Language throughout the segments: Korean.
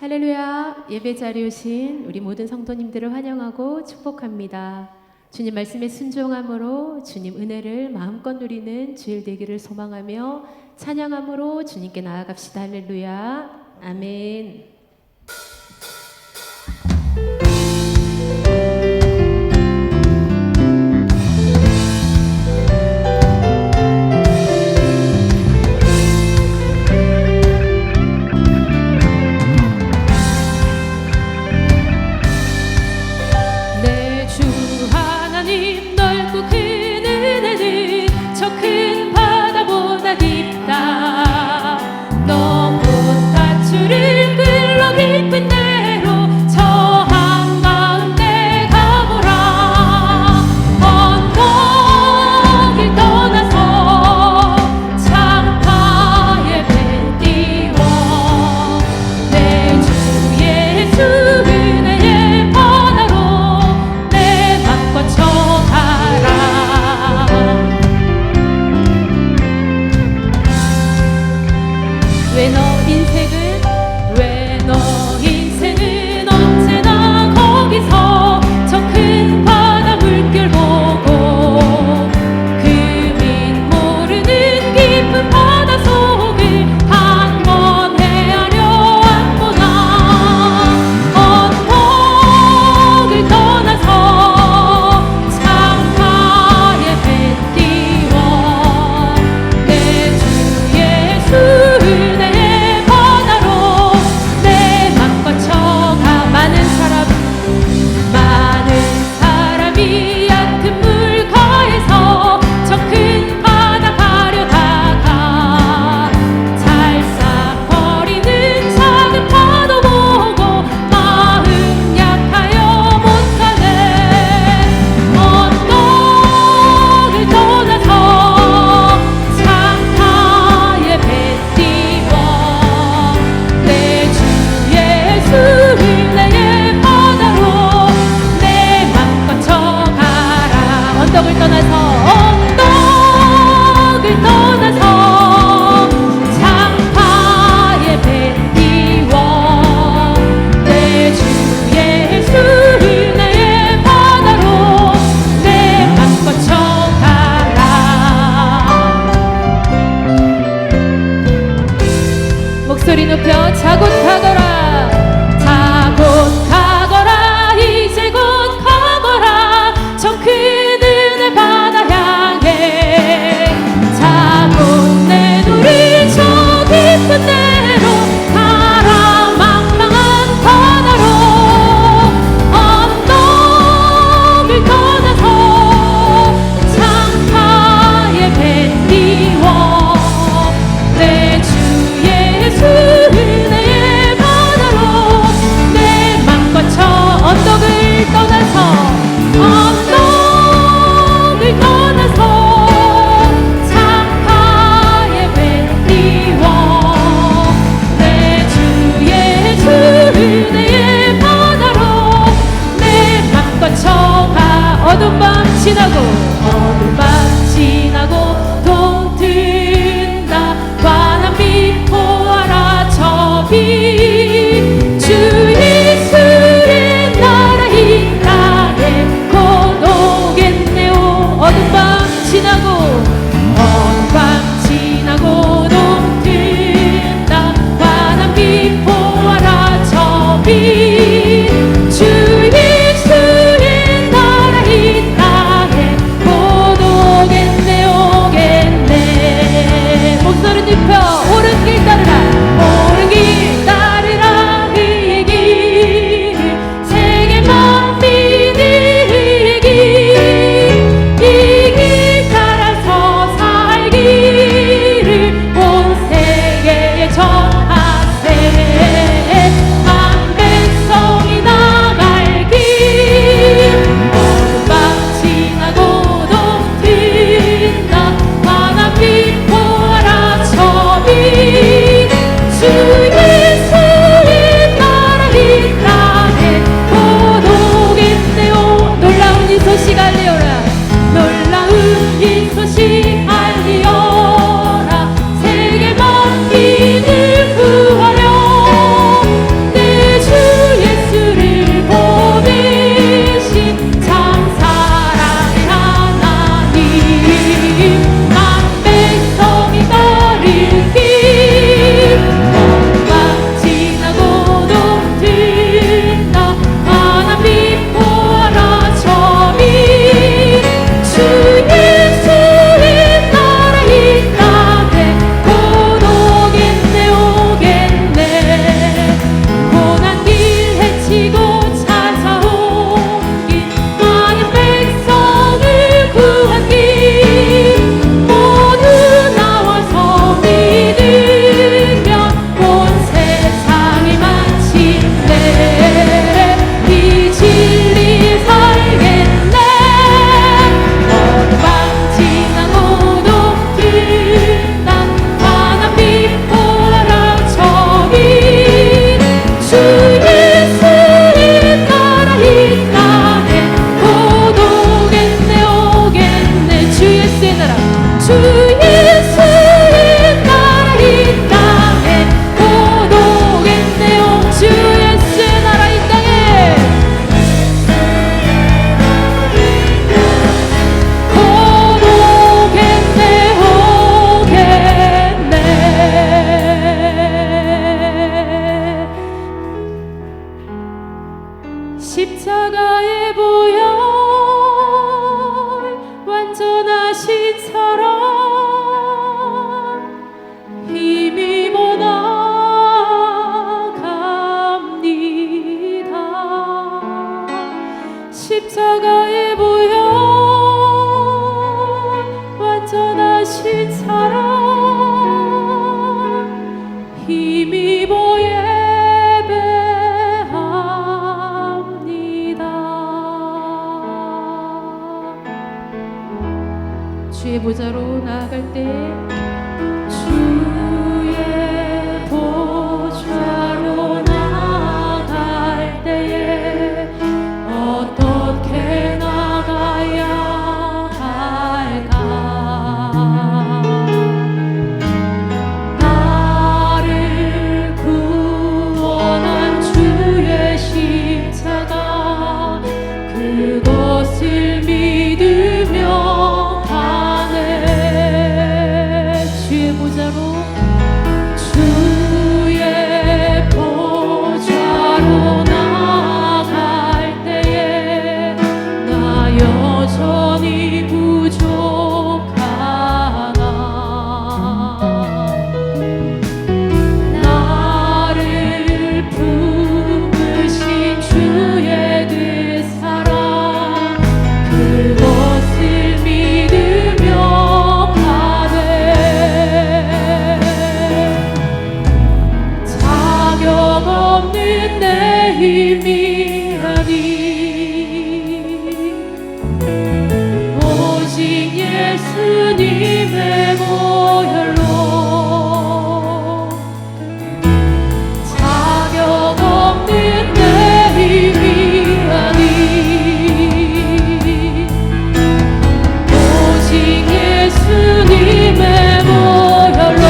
할렐루야. 예배 자리에 오신 우리 모든 성도님들을 환영하고 축복합니다. 주님 말씀에 순종함으로 주님 은혜를 마음껏 누리는 주일 되기를 소망하며 찬양함으로 주님께 나아갑시다. 할렐루야. 아멘. 목소리 높여 자곧 가거라, 자곧 가거라, 이제 곧 가거라, 저 큰 은혜 바다 향해. 자곧 내놓을 저 깊은 데로 가라, 망망한 바다로. 언덕을 떠나서 창가에 배 띄워 내 주 예수 은혜의 바다로 내 맘과 저 언덕을 떠나서 창가에 배 띄워 내 주 예수 은혜의 바다로 내 맘과 저가 어두운 밤 지나고 동튼다 환한 빛 보아라 저 빛 주 예수의 나라 이 땅에 곧 오겠네요. 어두운 밤 지나고 동튼다 환한 빛 보아라 저 빛 주 예수의 나라 이 땅에 곧 십자가의 보혈 완전하신 사랑 힘입어 예배합니다. 주의 보좌로 나아갈 때 주의 보좌로 나아갈 때에 어떻게 나가야 할까? 나를 구원한 주의 십자가 그것을 믿으며 가네. 주의 보좌로 주의 보좌로 나아갈 때에 나 여전히 부족하나. 나를 품으신 주의 그 사랑 그것을 믿으며 가네. 자격 없는 내 힘이 아니 오직 예수님의 보혈로 자격 없는 내 힘이 아니 오직 예수님의 보혈로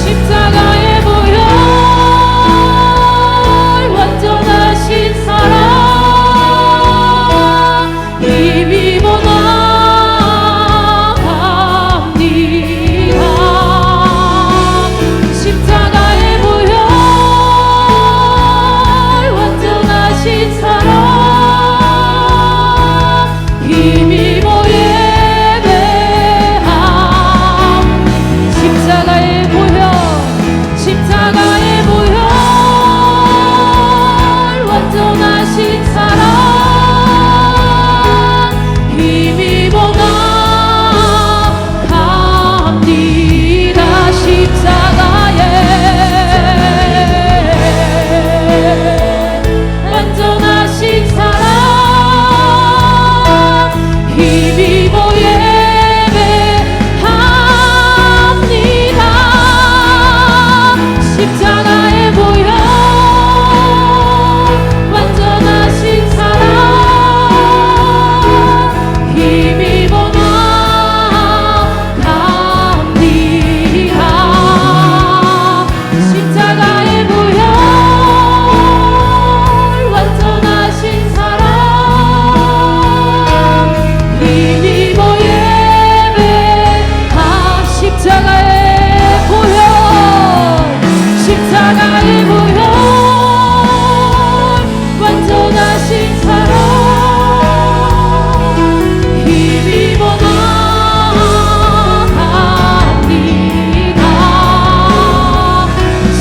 십자가의 보혈 완전하신 사랑 힘입어 나갑니다. 십자가의 보혈 완전하신 사랑 힘입어 예배함. 십자가의 보혈 십자가의 보혈 완전하신 사랑 힘입어 나갑니다. 십자가의 완전하신 사랑 힘입어 예배합니다. 십자가의 보혈 완전하신 사랑 힘입어 나갑니다. 십자가의 보혈 완전하신 사랑 힘입어 예배하. 십자가의 보혈 십자가의 보혈 완전하신 사랑 힘입어 나갑니다.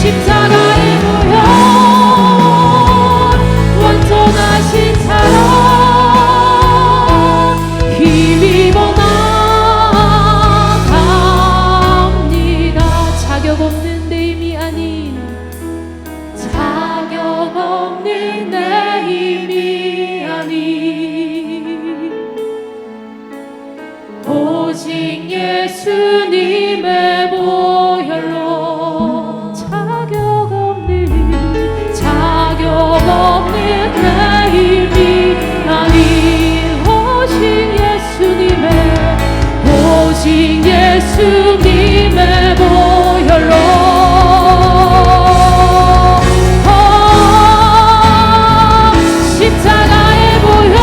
십자가의 보혈 완전하신 사랑 힘입어 나갑니다. 자격 없는 내 힘이 아닌 자격 없는 내 힘이 아닌 오직 예수님의 보혈로 자격 없는 내 힘이 아닌 오직 예수님의 보혈로 십자가의 보혈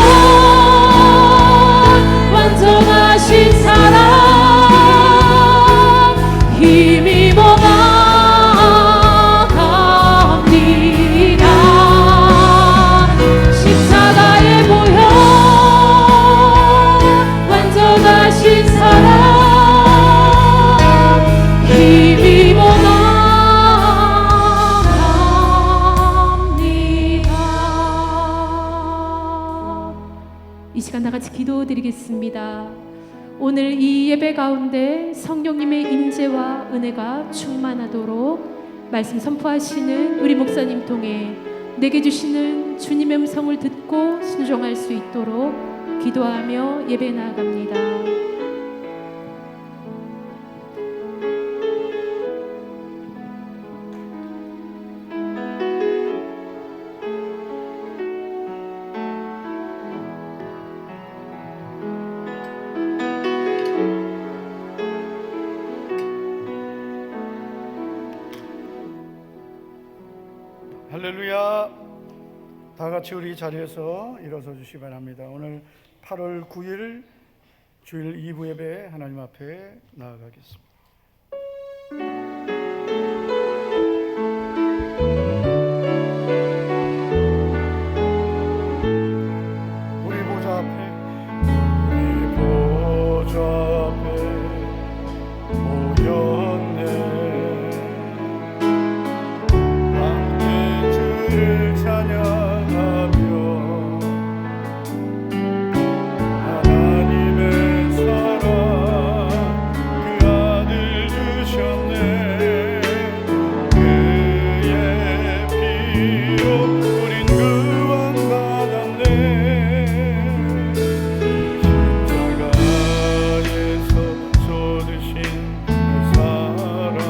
완전하신 사랑 다 같이 기도드리겠습니다. 오늘 이 예배 가운데 성령님의 임재와 은혜가 충만하도록 말씀 선포하시는 우리 목사님 통해 내게 주시는 주님의 음성을 듣고 순종할 수 있도록 기도하며 예배 나아갑니다. 할렐루야. 다 같이 우리 자리에서 일어서 주시기 바랍니다. 오늘 8월 9일 주일 2부 예배 하나님 앞에 나아가겠습니다. 우리 보좌 앞에 모였네. 주를 찬양하며 하나님의 사랑 그 아들 주셨네. 그의 피로 우린 구원받았네. 십자가에서 쏟으신 그 사랑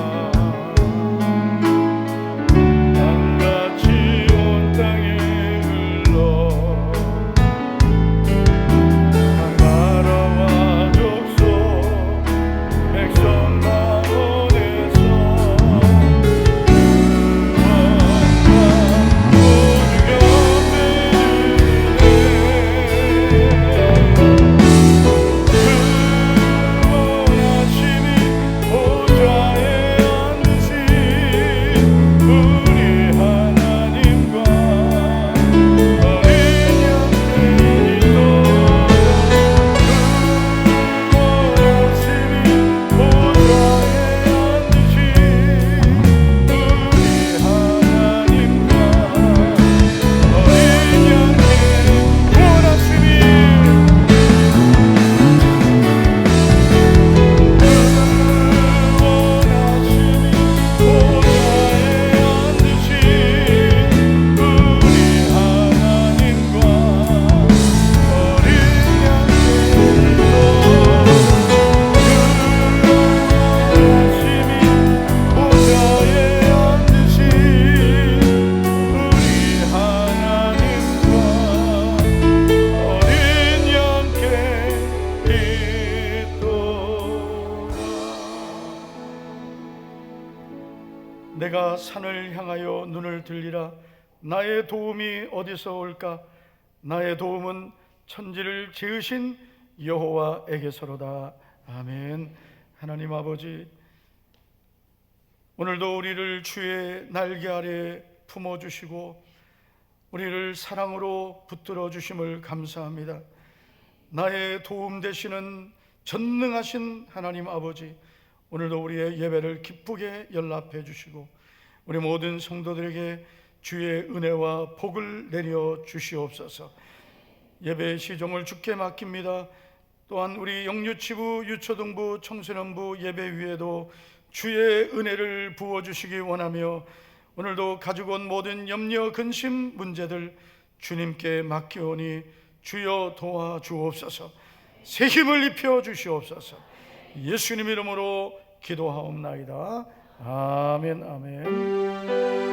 내가 산을 향하여 눈을 들리라. 나의 도움이 어디서 올까? 나의 도움은 천지를 지으신 여호와에게서로다. 아멘. 하나님 아버지, 오늘도 우리를 주의 날개 아래 품어주시고 우리를 사랑으로 붙들어 주심을 감사합니다. 나의 도움 되시는 전능하신 하나님 아버지, 오늘도 우리의 예배를 기쁘게 연락해 주시고 우리 모든 성도들에게 주의 은혜와 복을 내려 주시옵소서. 예배 시종을 주께 맡깁니다. 또한 우리 영유치부, 유초등부, 청소년부 예배 위에도 주의 은혜를 부어주시기 원하며 오늘도 가지고 온 모든 염려, 근심, 문제들 주님께 맡기오니 주여 도와주옵소서. 새 힘을 입혀 주시옵소서. 예수님 이름으로 기도하옵나이다. 아멘. 아멘.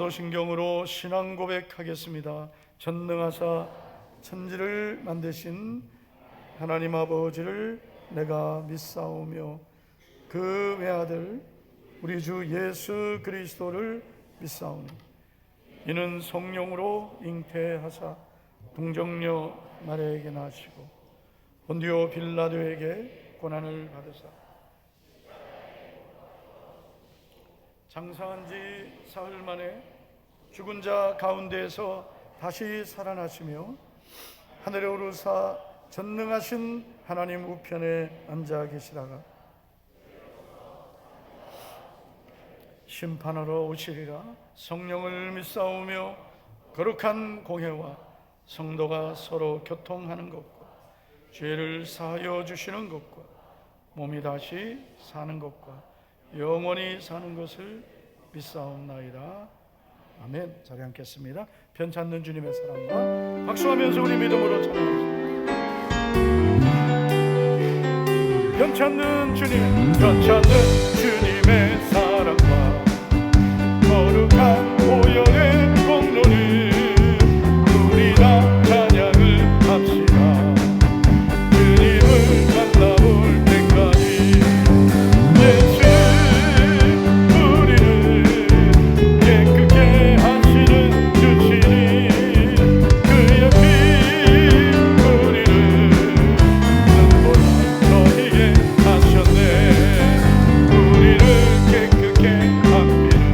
사도신경으로 신앙 고백하겠습니다. 전능하사 천지를 만드신 하나님 아버지를 내가 믿사오며 그 외아들 우리 주 예수 그리스도를 믿사오니 이는 성령으로 잉태하사 동정녀 마리아에게 나시고 본디오 빌라도에게 고난을 받으사 장사한 지 사흘 만에 죽은 자 가운데에서 다시 살아나시며 하늘에 오르사 전능하신 하나님 우편에 앉아 계시다가 심판하러 오시리라. 성령을 믿사오며 거룩한 공회와 성도가 서로 교통하는 것과 죄를 사하여 주시는 것과 몸이 다시 사는 것과 영원히 사는 것을 믿사옵나이다. 아멘. 자리 앉겠습니다. 편찮는 주님의 사랑과 박수하면서 우리 믿음으로 찬양합시다. 편찮는 주님의 사랑과 거룩한 보혈의 공로를 우리 다 찬양을 합시다. 주님을 만나볼 때까지 예수 우리를 깨끗게 하시는 주시니 그의 피 우리를 눈보라 너희게 하셨네. 우리를 깨끗게 함기는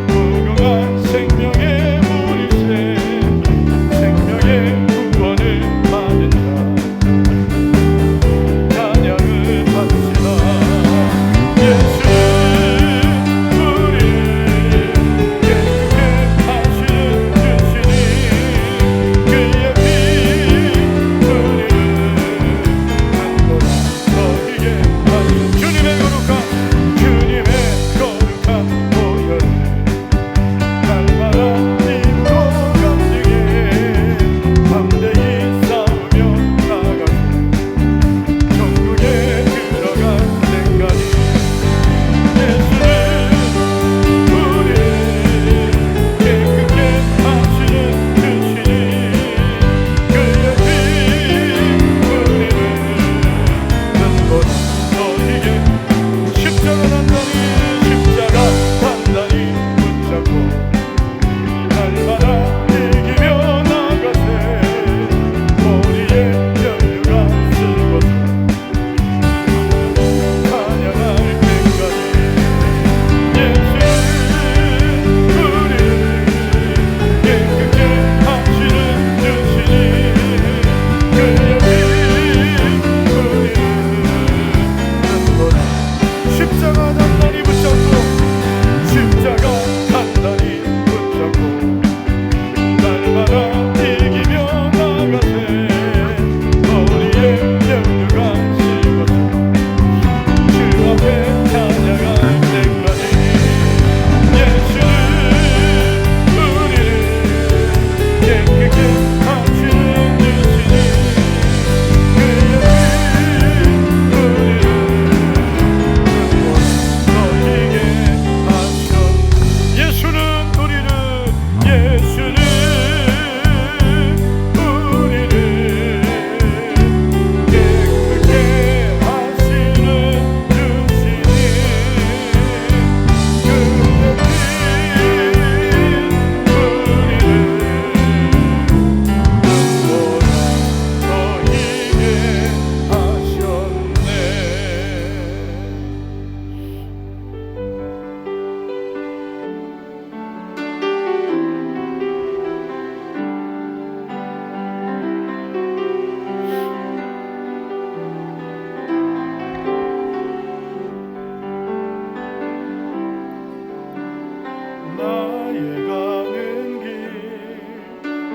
무궁한 생명의 물이세. 생명의 구원을 받은 자 찬양을 받으시다. 예수 우리를 깨끗게 하시는 주시니 그의 피 우리를 눈보라 너희게 하신 주님의 거룩한 보혈을 날마다 믿고 감격해 담대히 싸우며 나가고 천국에 들어갈 때까지 예수는 우리를 깨끗게 하시는 주시니 그의 피 우리를 눈보라 너희게 십자가 단단히 붙잡고 날마다 이기며 나가세. 머리에 연유가 쓰고서 찬양할 때까지 예수 우리를 깨끗게 하시는 주시니 그의 피 우리를 눈보라. 십자가 단단히 붙잡고 날마다 이기며 나가세. 머리에 연유가 쓰고서 주 앞에 찬양할 때까지 예수는 우리를 깨끗게 하시는 주시니 그의 피 우리를 너희게 하셨네. 예수는 우리를 깨끗게 하시는 주시니 그의 피 우리를 눈보라 너희게 하셨네. 나의 가는 길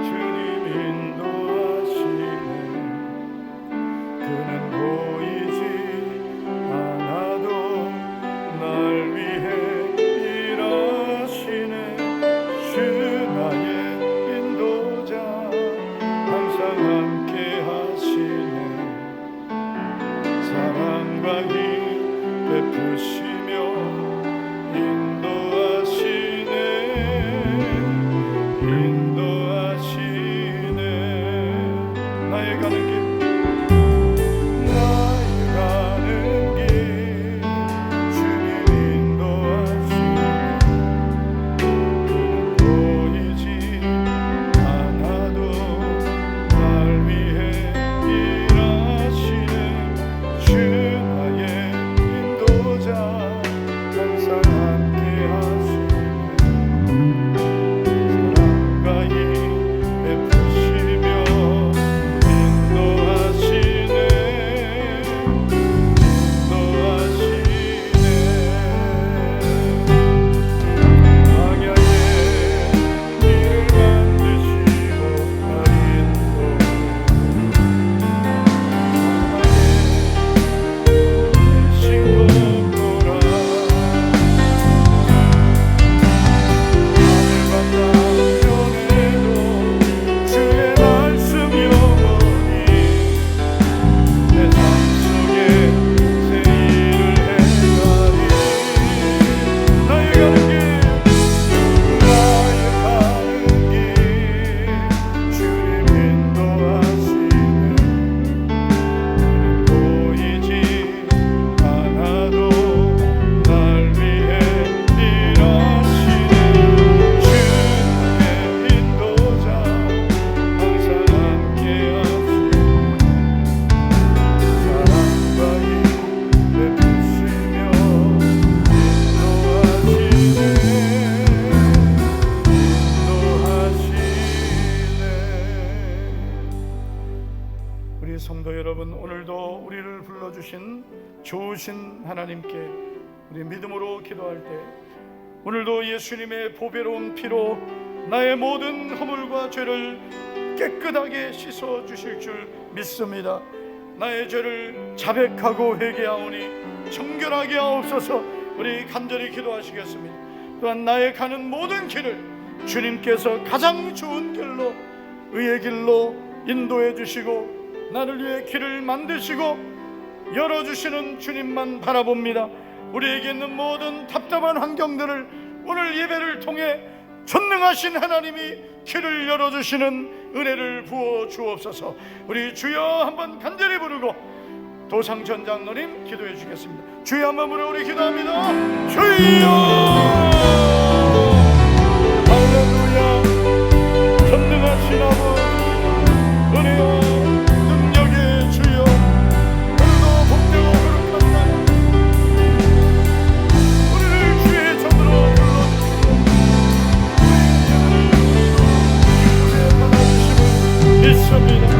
주님 인도하시네. 그는 보이지 않아도 날 위해 일하시네. 주 나의 인도자 항상 함께 하시네. 사랑과 힘 베푸시며 인도하시네. 여러분, 오늘도 우리를 불러주신 좋으신 하나님께 우리 믿음으로 기도할 때 오늘도 예수님의 보배로운 피로 나의 모든 허물과 죄를 깨끗하게 씻어 주실 줄 믿습니다. 나의 죄를 자백하고 회개하오니 정결하게 하옵소서. 우리 간절히 기도하시겠습니다. 또한 나의 가는 모든 길을 주님께서 가장 좋은 길로, 의의 길로 인도해 주시고 나를 위해 길을 만드시고 열어주시는 주님만 바라봅니다. 우리에게 있는 모든 답답한 환경들을 오늘 예배를 통해 전능하신 하나님이 길을 열어주시는 은혜를 부어 주옵소서. 우리 주여 한번 간절히 부르고 도상전 장로님 기도해 주겠습니다. 주여 한번 부르고 우리 기도합니다. 주여 할렐루야. 전능하신 아버지 은혜와 능력의 주여, 오늘도 복되고 거룩한 날 우리를 주의 전으로 불러주시고 믿습니다.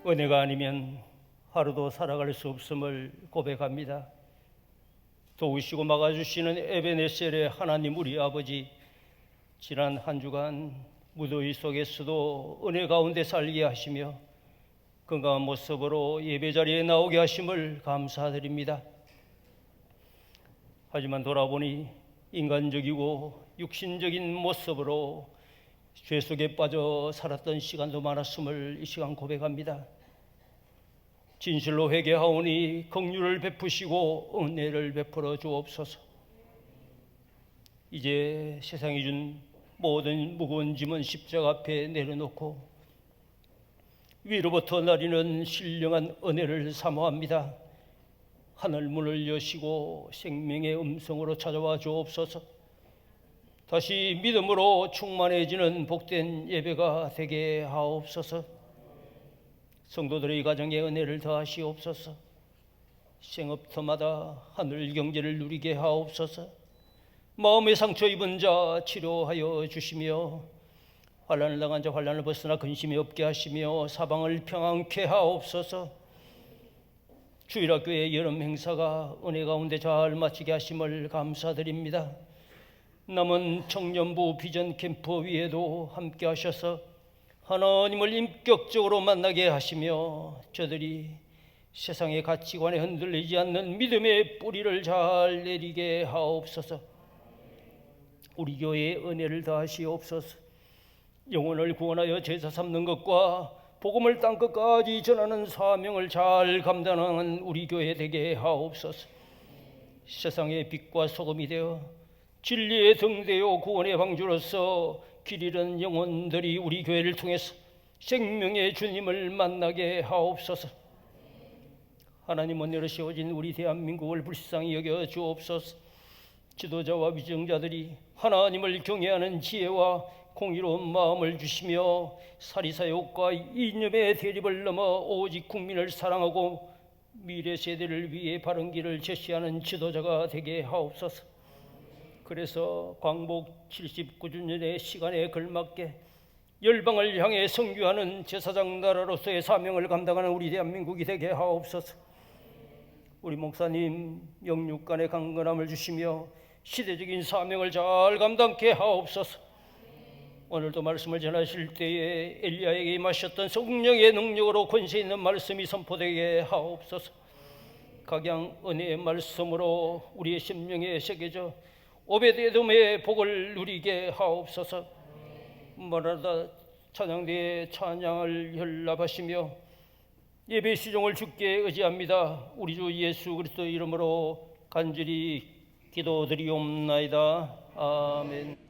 은혜가 아니면 하루도 살아갈 수 없음을 고백합니다. 도우시고 막아주시는 에베네셀의 하나님 우리 아버지, 지난 한 주간 무더위 속에서도 은혜 가운데 살게 하시며 건강한 모습으로 예배자리에 나오게 하심을 감사드립니다. 하지만 돌아보니 인간적이고 육신적인 모습으로 죄 속에 빠져 살았던 시간도 많았음을 이 시간 고백합니다. 진실로 회개하오니 긍휼을 베푸시고 은혜를 베풀어 주옵소서. 이제 세상이 준 모든 무거운 짐은 십자가 앞에 내려놓고 위로부터 나리는 신령한 은혜를 사모합니다. 하늘 문을 여시고 생명의 음성으로 찾아와 주옵소서. 다시 믿음으로 충만해지는 복된 예배가 되게 하옵소서. 성도들의 가정에 은혜를 더하시옵소서. 생업터마다 하늘 경제를 누리게 하옵소서. 마음의 상처 입은 자 치료하여 주시며 환난을 당한 자 환난을 벗어나 근심이 없게 하시며 사방을 평안케 하옵소서. 주일학교의 여름 행사가 은혜 가운데 잘 마치게 하심을 감사드립니다. 남은 청년부 비전 캠프 위에도 함께 하셔서 하나님을 인격적으로 만나게 하시며 저들이 세상의 가치관에 흔들리지 않는 믿음의 뿌리를 잘 내리게 하옵소서. 우리 교회에 은혜를 더하시옵소서. 영혼을 구원하여 제사 삼는 것과 복음을 땅끝까지 전하는 사명을 잘 감당하는 우리 교회 되게 하옵소서. 세상의 빛과 소금이 되어 진리의 등대요 구원의 방주로서 길 잃은 영혼들이 우리 교회를 통해서 생명의 주님을 만나게 하옵소서. 하나님 은혜로 세워진 우리 대한민국을 불쌍히 여겨 주옵소서. 지도자와 위정자들이 하나님을 경외하는 지혜와 공의로운 마음을 주시며 사리사욕과 이념의 대립을 넘어 오직 국민을 사랑하고 미래 세대를 위해 바른 길을 제시하는 지도자가 되게 하옵소서. 그래서 광복 79주년의 시간에 걸맞게 열방을 향해 선교하는 제사장 나라로서의 사명을 감당하는 우리 대한민국이 되게 하옵소서. 우리 목사님 영육간의 강건함을 주시며 시대적인 사명을 잘 감당케 하옵소서. 오늘도 말씀을 전하실 때에 엘리야에게 임하셨던 성령의 능력으로 권세 있는 말씀이 선포되게 하옵소서. 각양 은혜의 말씀으로 우리의 심령에 새겨져 오베데돔의 복을 누리게 하옵소서. 말하다 찬양대의 찬양을 연락하시며 예배 시종을 주께 의지합니다. 우리 주 예수 그리스도 이름으로 간절히 기도드리옵나이다. 아멘.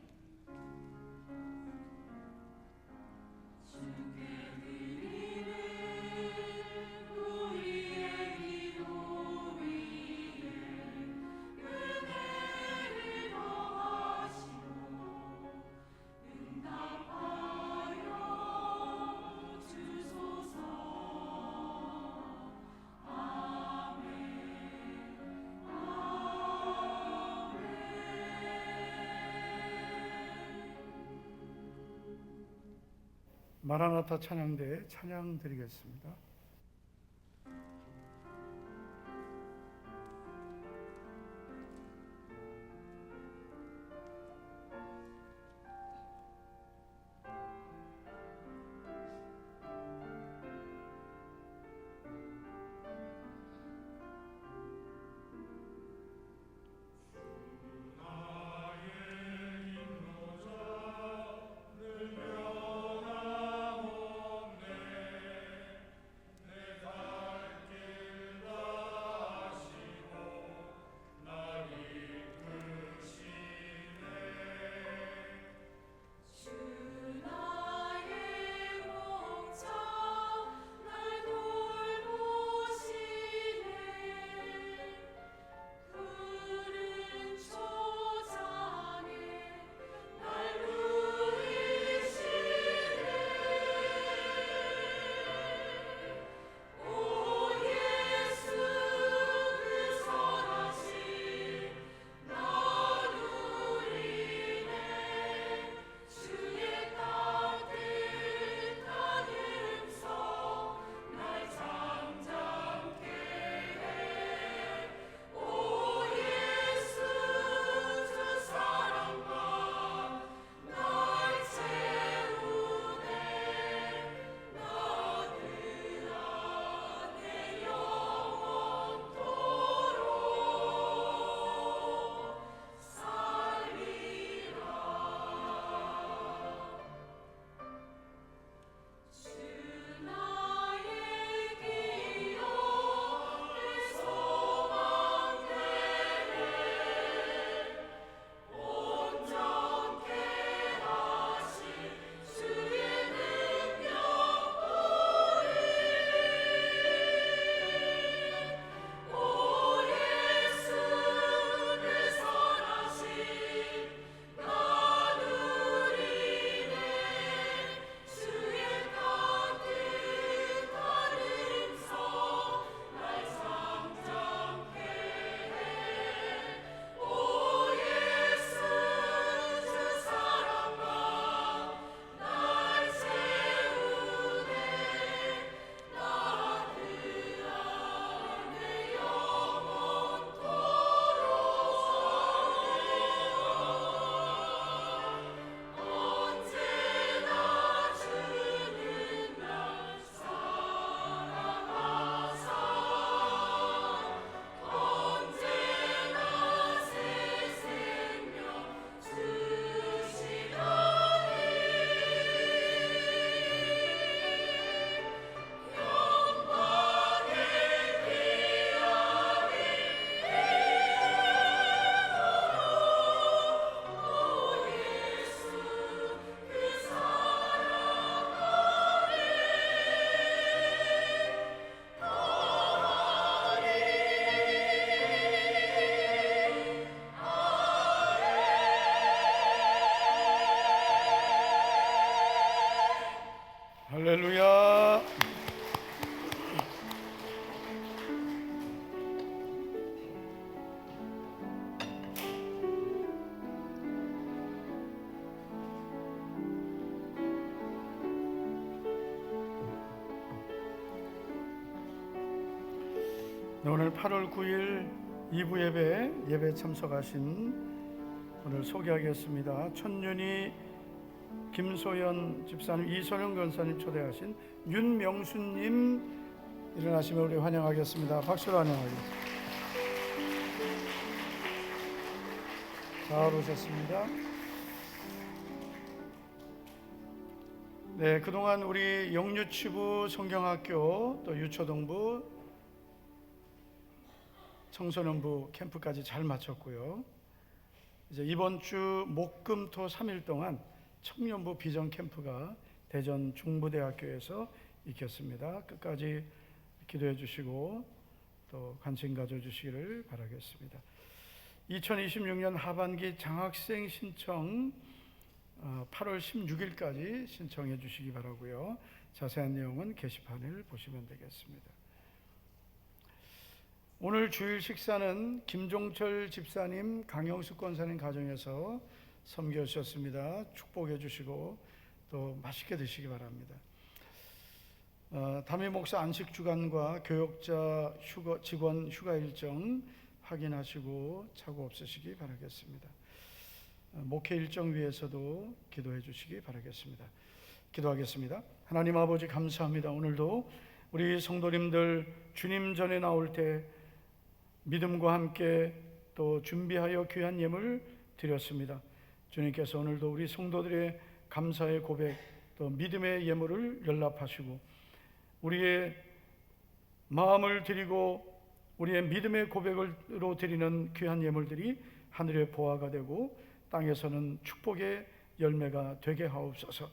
마라나타 찬양대에 찬양 드리겠습니다. 할렐루야. 네, 오늘 8월 9일 2부 예배 참석하신 오늘 소개하겠습니다. 천윤희 김소연 집사님, 이소영 권사님 초대하신 윤명수님 일어나시면 우리 환영하겠습니다. 박수로 환영하겠습니다. 잘 오셨습니다. 네, 그동안 우리 영유치부 성경학교 또 유초동부 청소년부 캠프까지 잘 마쳤고요. 이제 이번 주 목금토 3일 동안 청년부 비전 캠프가 대전 중부대학교에서 있겠습니다. 끝까지 기도해 주시고 또 관심 가져 주시기를 바라겠습니다. 2026년 하반기 장학생 신청 8월 16일까지 신청해 주시기 바라고요. 자세한 내용은 게시판을 보시면 되겠습니다. 오늘 주일 식사는 김종철 집사님, 강영숙 권사님 가정에서 섬겨 주셨습니다. 축복해 주시고 또 맛있게 드시기 바랍니다. 담임 목사 안식 주간과 교역자 직원 휴가 일정 확인하시고 착오 없으시기 바라겠습니다. 목회 일정 위해서도 기도해 주시기 바라겠습니다. 기도하겠습니다. 하나님 아버지 감사합니다. 오늘도 우리 성도님들 주님 전에 나올 때 믿음과 함께 또 준비하여 귀한 예물 드렸습니다. 주님께서 오늘도 우리 성도들의 감사의 고백 또 믿음의 예물을 연락하시고 우리의 마음을 드리고 우리의 믿음의 고백으로 드리는 귀한 예물들이 하늘의 보화가 되고 땅에서는 축복의 열매가 되게 하옵소서.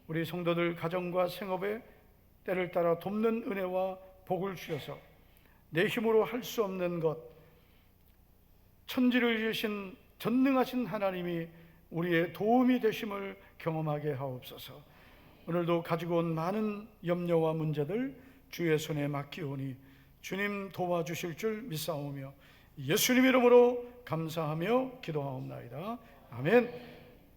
우리 성도들 가정과 생업에 때를 따라 돕는 은혜와 복을 주셔서 내 힘으로 할 수 없는 것, 천지를 지으신 전능하신 하나님이 우리의 도움이 되심을 경험하게 하옵소서. 오늘도 가지고 온 많은 염려와 문제들 주의 손에 맡기오니 주님 도와주실 줄 믿사오며 예수님 이름으로 감사하며 기도하옵나이다. 아멘.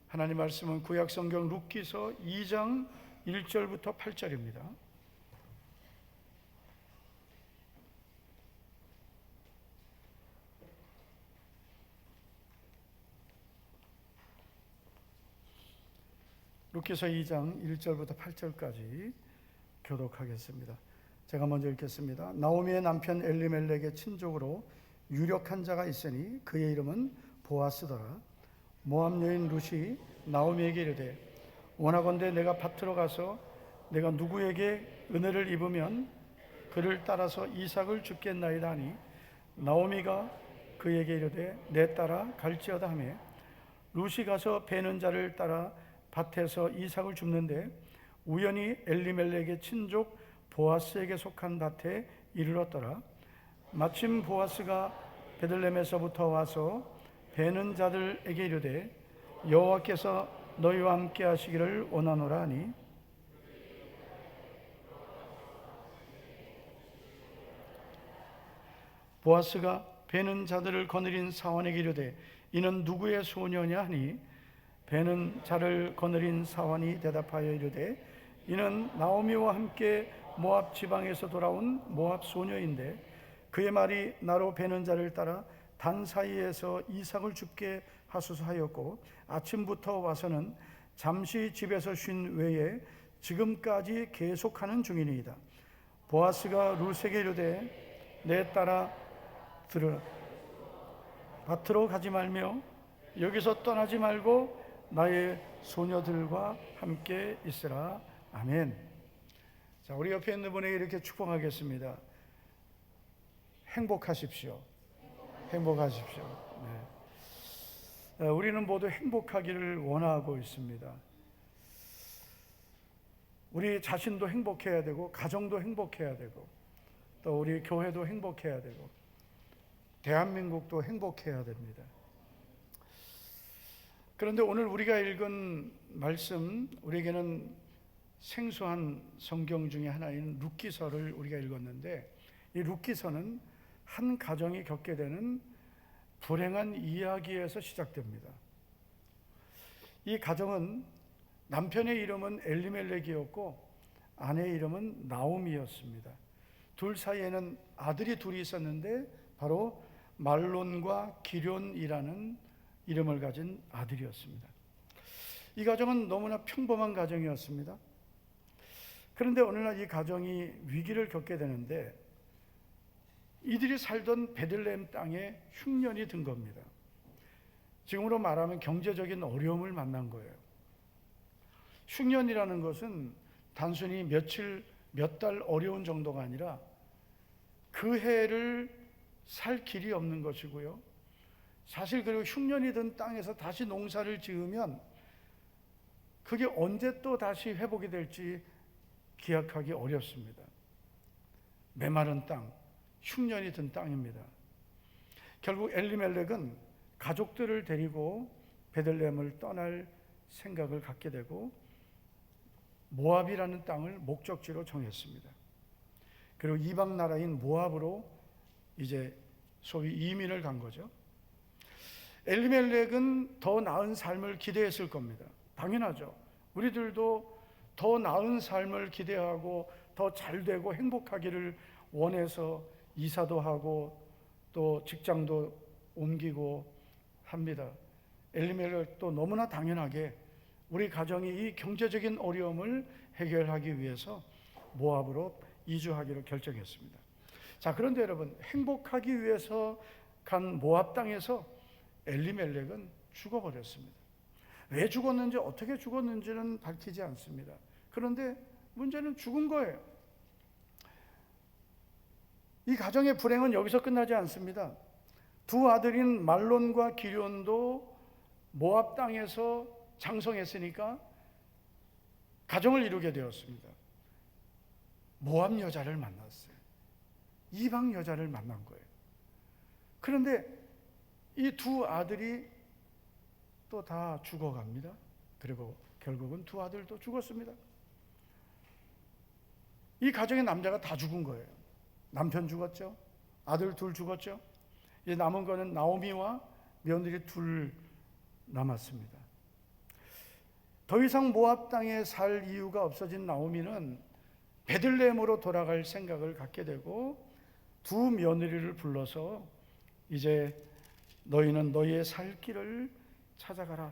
하나님 말씀은 구약 성경 룻기서 2장 1절부터 8절입니다. 룻기서 2장 1절부터 8절까지 교독하겠습니다. 제가 먼저 읽겠습니다. 나오미의 남편 엘리멜렉의 친족으로 유력한 자가 있으니 그의 이름은 보아스더라. 모압 여인 룻이 나오미에게 이르되 원하건대 내가 밭으로 가서 내가 누구에게 은혜를 입으면 그를 따라서 이삭을 줍겠나이다 하니 나오미가 그에게 이르되 내 따라 갈지어다 하매 룻이 가서 베는 자를 따라 밭에서 이삭을 줍는데 우연히 엘리멜렉의 친족 보아스에게 속한 밭에 이르렀더라. 마침 보아스가 베들레헴에서부터 와서 베는 자들에게 이르되 여호와께서 너희와 함께 하시기를 원하노라 하니 보아스가 베는 자들을 거느린 사환에게 이르되 이는 누구의 소녀냐 하니 베는 자를 거느린 사환이 대답하여 이르되 이는 나오미와 함께 모압 지방에서 돌아온 모압 소녀인데 그의 말이 나로 베는 자를 따라 단 사이에서 이삭을 줍게 하소서 하였고 아침부터 와서는 잠시 집에서 쉰 외에 지금까지 계속하는 중이니이다. 보아스가 룻에게 이르되 내 따라 들으라. 밭으로 가지 말며 여기서 떠나지 말고 나의 소녀들과 함께 있으라. 아멘. 자, 우리 옆에 있는 분에게 이렇게 축복하겠습니다. 행복하십시오. 행복하십시오. 네. 우리는 모두 행복하기를 원하고 있습니다. 우리 자신도 행복해야 되고 가정도 행복해야 되고 또 우리 교회도 행복해야 되고 대한민국도 행복해야 됩니다. 그런데 오늘 우리가 읽은 말씀, 우리에게는 생소한 성경 중에 하나인 룻기서를 우리가 읽었는데 이 룻기서는 한 가정이 겪게 되는 불행한 이야기에서 시작됩니다. 이 가정은 남편의 이름은 엘리멜렉이었고 아내의 이름은 나오미였습니다. 둘 사이에는 아들이 둘이 있었는데 바로 말론과 기럨이라는 이름을 가진 아들이었습니다. 이 가정은 너무나 평범한 가정이었습니다. 그런데 오늘날 이 가정이 위기를 겪게 되는데 이들이 살던 베들레헴 땅에 흉년이 든 겁니다. 지금으로 말하면 경제적인 어려움을 만난 거예요. 흉년이라는 것은 단순히 며칠, 몇 달 어려운 정도가 아니라 그 해를 살 길이 없는 것이고요. 사실 그리고 흉년이 든 땅에서 다시 농사를 지으면 그게 언제 또 다시 회복이 될지 기약하기 어렵습니다. 메마른 땅, 흉년이 든 땅입니다. 결국 엘리멜렉은 가족들을 데리고 베들레헴을 떠날 생각을 갖게 되고 모압이라는 땅을 목적지로 정했습니다. 그리고 이방 나라인 모압으로 이제 소위 이민을 간 거죠. 엘리멜렉은 더 나은 삶을 기대했을 겁니다. 당연하죠. 우리들도 더 나은 삶을 기대하고 더 잘되고 행복하기를 원해서 이사도 하고 또 직장도 옮기고 합니다. 엘리멜렉도 너무나 당연하게 우리 가정이 이 경제적인 어려움을 해결하기 위해서 모압으로 이주하기로 결정했습니다. 자, 그런데 여러분, 행복하기 위해서 간 모압 땅에서 엘리멜렉은 죽어버렸습니다. 왜 죽었는지 어떻게 죽었는지는 밝히지 않습니다. 그런데 문제는 죽은 거예요. 이 가정의 불행은 여기서 끝나지 않습니다. 두 아들인 말론과 기럨도 모압 땅에서 장성했으니까 가정을 이루게 되었습니다. 모압 여자를 만났어요. 이방 여자를 만난 거예요. 그런데 이 두 아들이 또 다 죽어갑니다. 그리고 결국은 두 아들도 죽었습니다. 이 가정의 남자가 다 죽은 거예요. 남편 죽었죠. 아들 둘 죽었죠. 이제 남은 거는 나오미와 며느리 둘 남았습니다. 더 이상 모압 땅에 살 이유가 없어진 나오미는 베들레헴으로 돌아갈 생각을 갖게 되고 두 며느리를 불러서 이제 너희는 너희의 살 길을 찾아가라.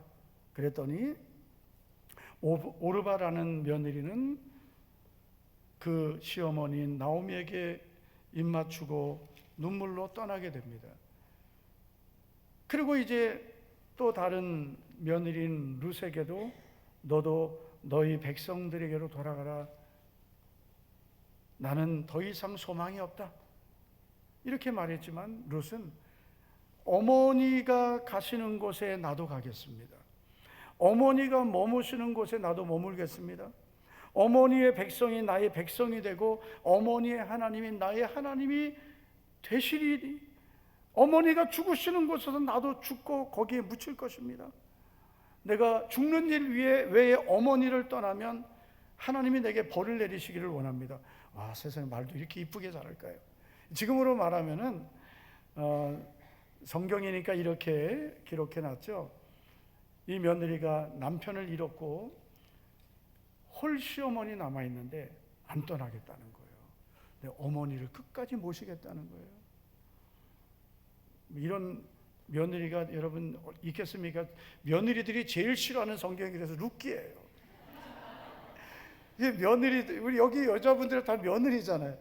그랬더니 오르바라는 며느리는 그 시어머니인 나오미에게 입맞추고 눈물로 떠나게 됩니다. 그리고 이제 또 다른 며느리인 룻에게도 너도 너희 백성들에게로 돌아가라. 나는 더 이상 소망이 없다. 이렇게 말했지만 룻은 어머니가 가시는 곳에 나도 가겠습니다. 어머니가 머무시는 곳에 나도 머물겠습니다. 어머니의 백성이 나의 백성이 되고 어머니의 하나님이 나의 하나님이 되시리니 어머니가 죽으시는 곳에서 나도 죽고 거기에 묻힐 것입니다. 내가 죽는 일 외에 어머니를 떠나면 하나님이 내게 벌을 내리시기를 원합니다. 와, 세상에 말도 이렇게 이쁘게 잘할까요? 지금으로 말하면은 성경이니까 이렇게 기록해놨죠. 이 며느리가 남편을 잃었고 홀시어머니 남아있는데 안 떠나겠다는 거예요. 근데 어머니를 끝까지 모시겠다는 거예요. 이런 며느리가 여러분 있겠습니까? 며느리들이 제일 싫어하는 성경이 그래서 룻기예요. 며느리, 우리 여기 여자분들 다 며느리잖아요.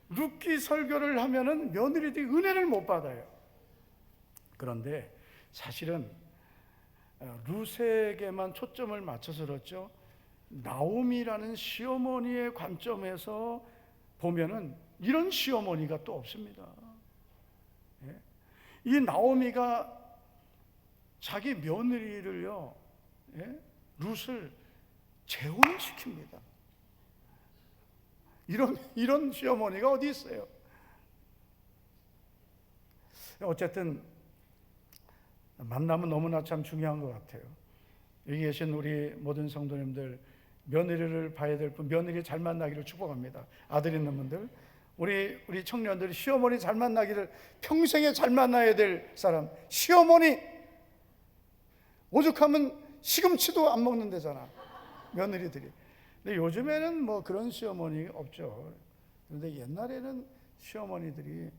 룻기 설교를 하면은 며느리들이 은혜를 못 받아요. 그런데 사실은 룻에게만 초점을 맞춰서 그렇죠. 나오미라는 시어머니의 관점에서 보면은 이런 시어머니가 또 없습니다. 이 나오미가 자기 며느리를요, 룻을 재혼시킵니다. 이런 시어머니가 어디 있어요? 어쨌든 만남은 너무나 참 중요한 것 같아요. 여기 계신 우리 모든 성도님들, 며느리를 봐야 될 분, 며느리 잘 만나기를 축복합니다. 아들 있는 분들, 우리 청년들이 시어머니 잘 만나기를, 평생에 잘 만나야 될 사람, 시어머니. 오죽하면 시금치도 안 먹는 데잖아, 며느리들이. 근데 요즘에는 뭐 그런 시어머니 없죠. 그런데 옛날에는 시어머니들이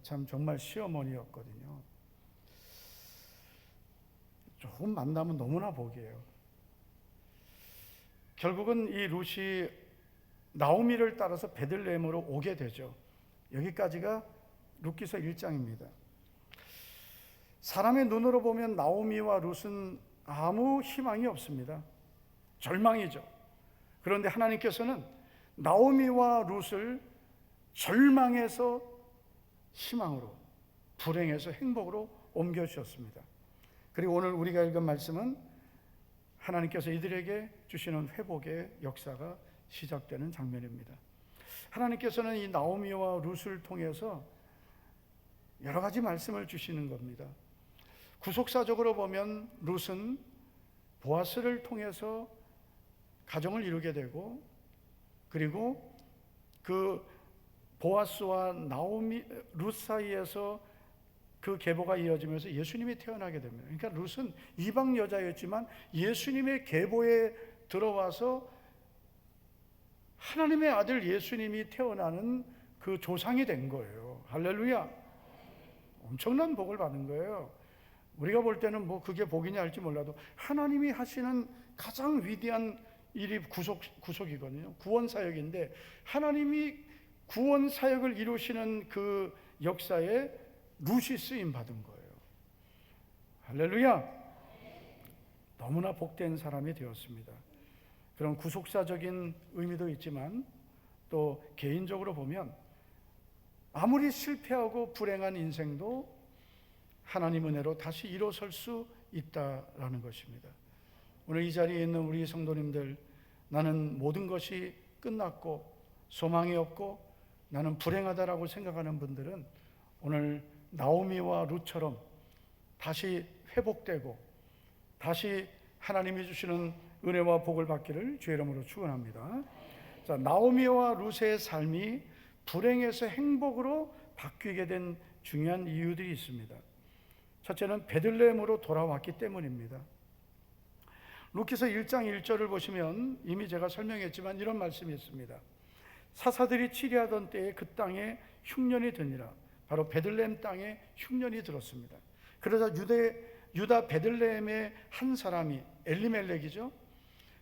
참 정말 시어머니였거든요. 조금 만나면 너무나 복이에요. 결국은 이 룻이 나오미를 따라서 베들레헴으로 오게 되죠. 여기까지가 룻기서 1장입니다. 사람의 눈으로 보면 나오미와 룻은 아무 희망이 없습니다. 절망이죠. 그런데 하나님께서는 나오미와 룻을 절망에서 희망으로, 불행에서 행복으로 옮겨주셨습니다. 그리고 오늘 우리가 읽은 말씀은 하나님께서 이들에게 주시는 회복의 역사가 시작되는 장면입니다. 하나님께서는 이 나오미와 룻을 통해서 여러 가지 말씀을 주시는 겁니다. 구속사적으로 보면 룻은 보아스를 통해서 가정을 이루게 되고, 그리고 그 보아스와 나오미, 룻 사이에서 그 계보가 이어지면서 예수님이 태어나게 됩니다. 그러니까 룻은 이방 여자였지만 예수님의 계보에 들어와서 하나님의 아들 예수님이 태어나는 그 조상이 된 거예요. 할렐루야. 엄청난 복을 받은 거예요. 우리가 볼 때는 뭐 그게 복이냐 할지 몰라도 하나님이 하시는 가장 위대한 일이 구속이거든요. 구원 사역인데 하나님이 구원 사역을 이루시는 그 역사에 룻이 쓰임 받은 거예요. 할렐루야. 너무나 복된 사람이 되었습니다. 그런 구속사적인 의미도 있지만 또 개인적으로 보면 아무리 실패하고 불행한 인생도 하나님 은혜로 다시 일어설 수 있다라는 것입니다. 오늘 이 자리에 있는 우리 성도님들, 나는 모든 것이 끝났고 소망이 없고 나는 불행하다라고 생각하는 분들은 오늘 나오미와 룻처럼 다시 회복되고 다시 하나님이 주시는 은혜와 복을 받기를 주의 이름으로 축원합니다. 자, 나오미와 룻의 삶이 불행에서 행복으로 바뀌게 된 중요한 이유들이 있습니다. 첫째는 베들레헴으로 돌아왔기 때문입니다. 룻기서 1장 1절을 보시면 이미 제가 설명했지만 이런 말씀이 있습니다. 사사들이 치리하던 때에 그 땅에 흉년이 드니라. 바로 베들레헴 땅에 흉년이 들었습니다. 그러자 유다 베들레헴의 한 사람이 엘리멜렉이죠.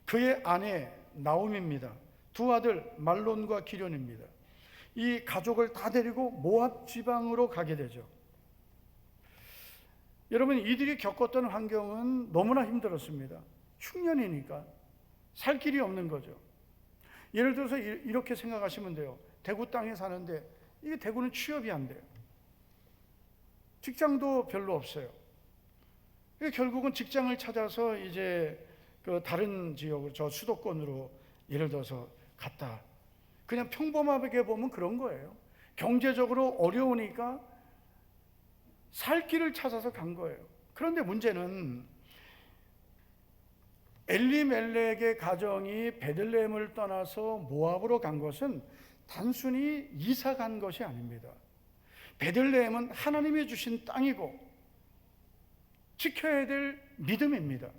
그의 아내 나오미입니다. 두 아들 말론과 기련입니다. 이 가족을 다 데리고 모압 지방으로 가게 되죠. 여러분, 이들이 겪었던 환경은 너무나 힘들었습니다. 흉년이니까 살 길이 없는 거죠. 예를 들어서 이렇게 생각하시면 돼요. 대구 땅에 사는데 이게 대구는 취업이 안 돼요. 직장도 별로 없어요. 결국은 직장을 찾아서 이제 그 다른 지역으로, 저 수도권으로 예를 들어서 갔다. 그냥 평범하게 보면 그런 거예요. 경제적으로 어려우니까 살 길을 찾아서 간 거예요. 그런데 문제는 엘리멜렉의 가정이 베들레헴을 떠나서 모압으로 간 것은 단순히 이사 간 것이 아닙니다. 베들레헴은 하나님이 주신 땅이고 지켜야 될 믿음입니다.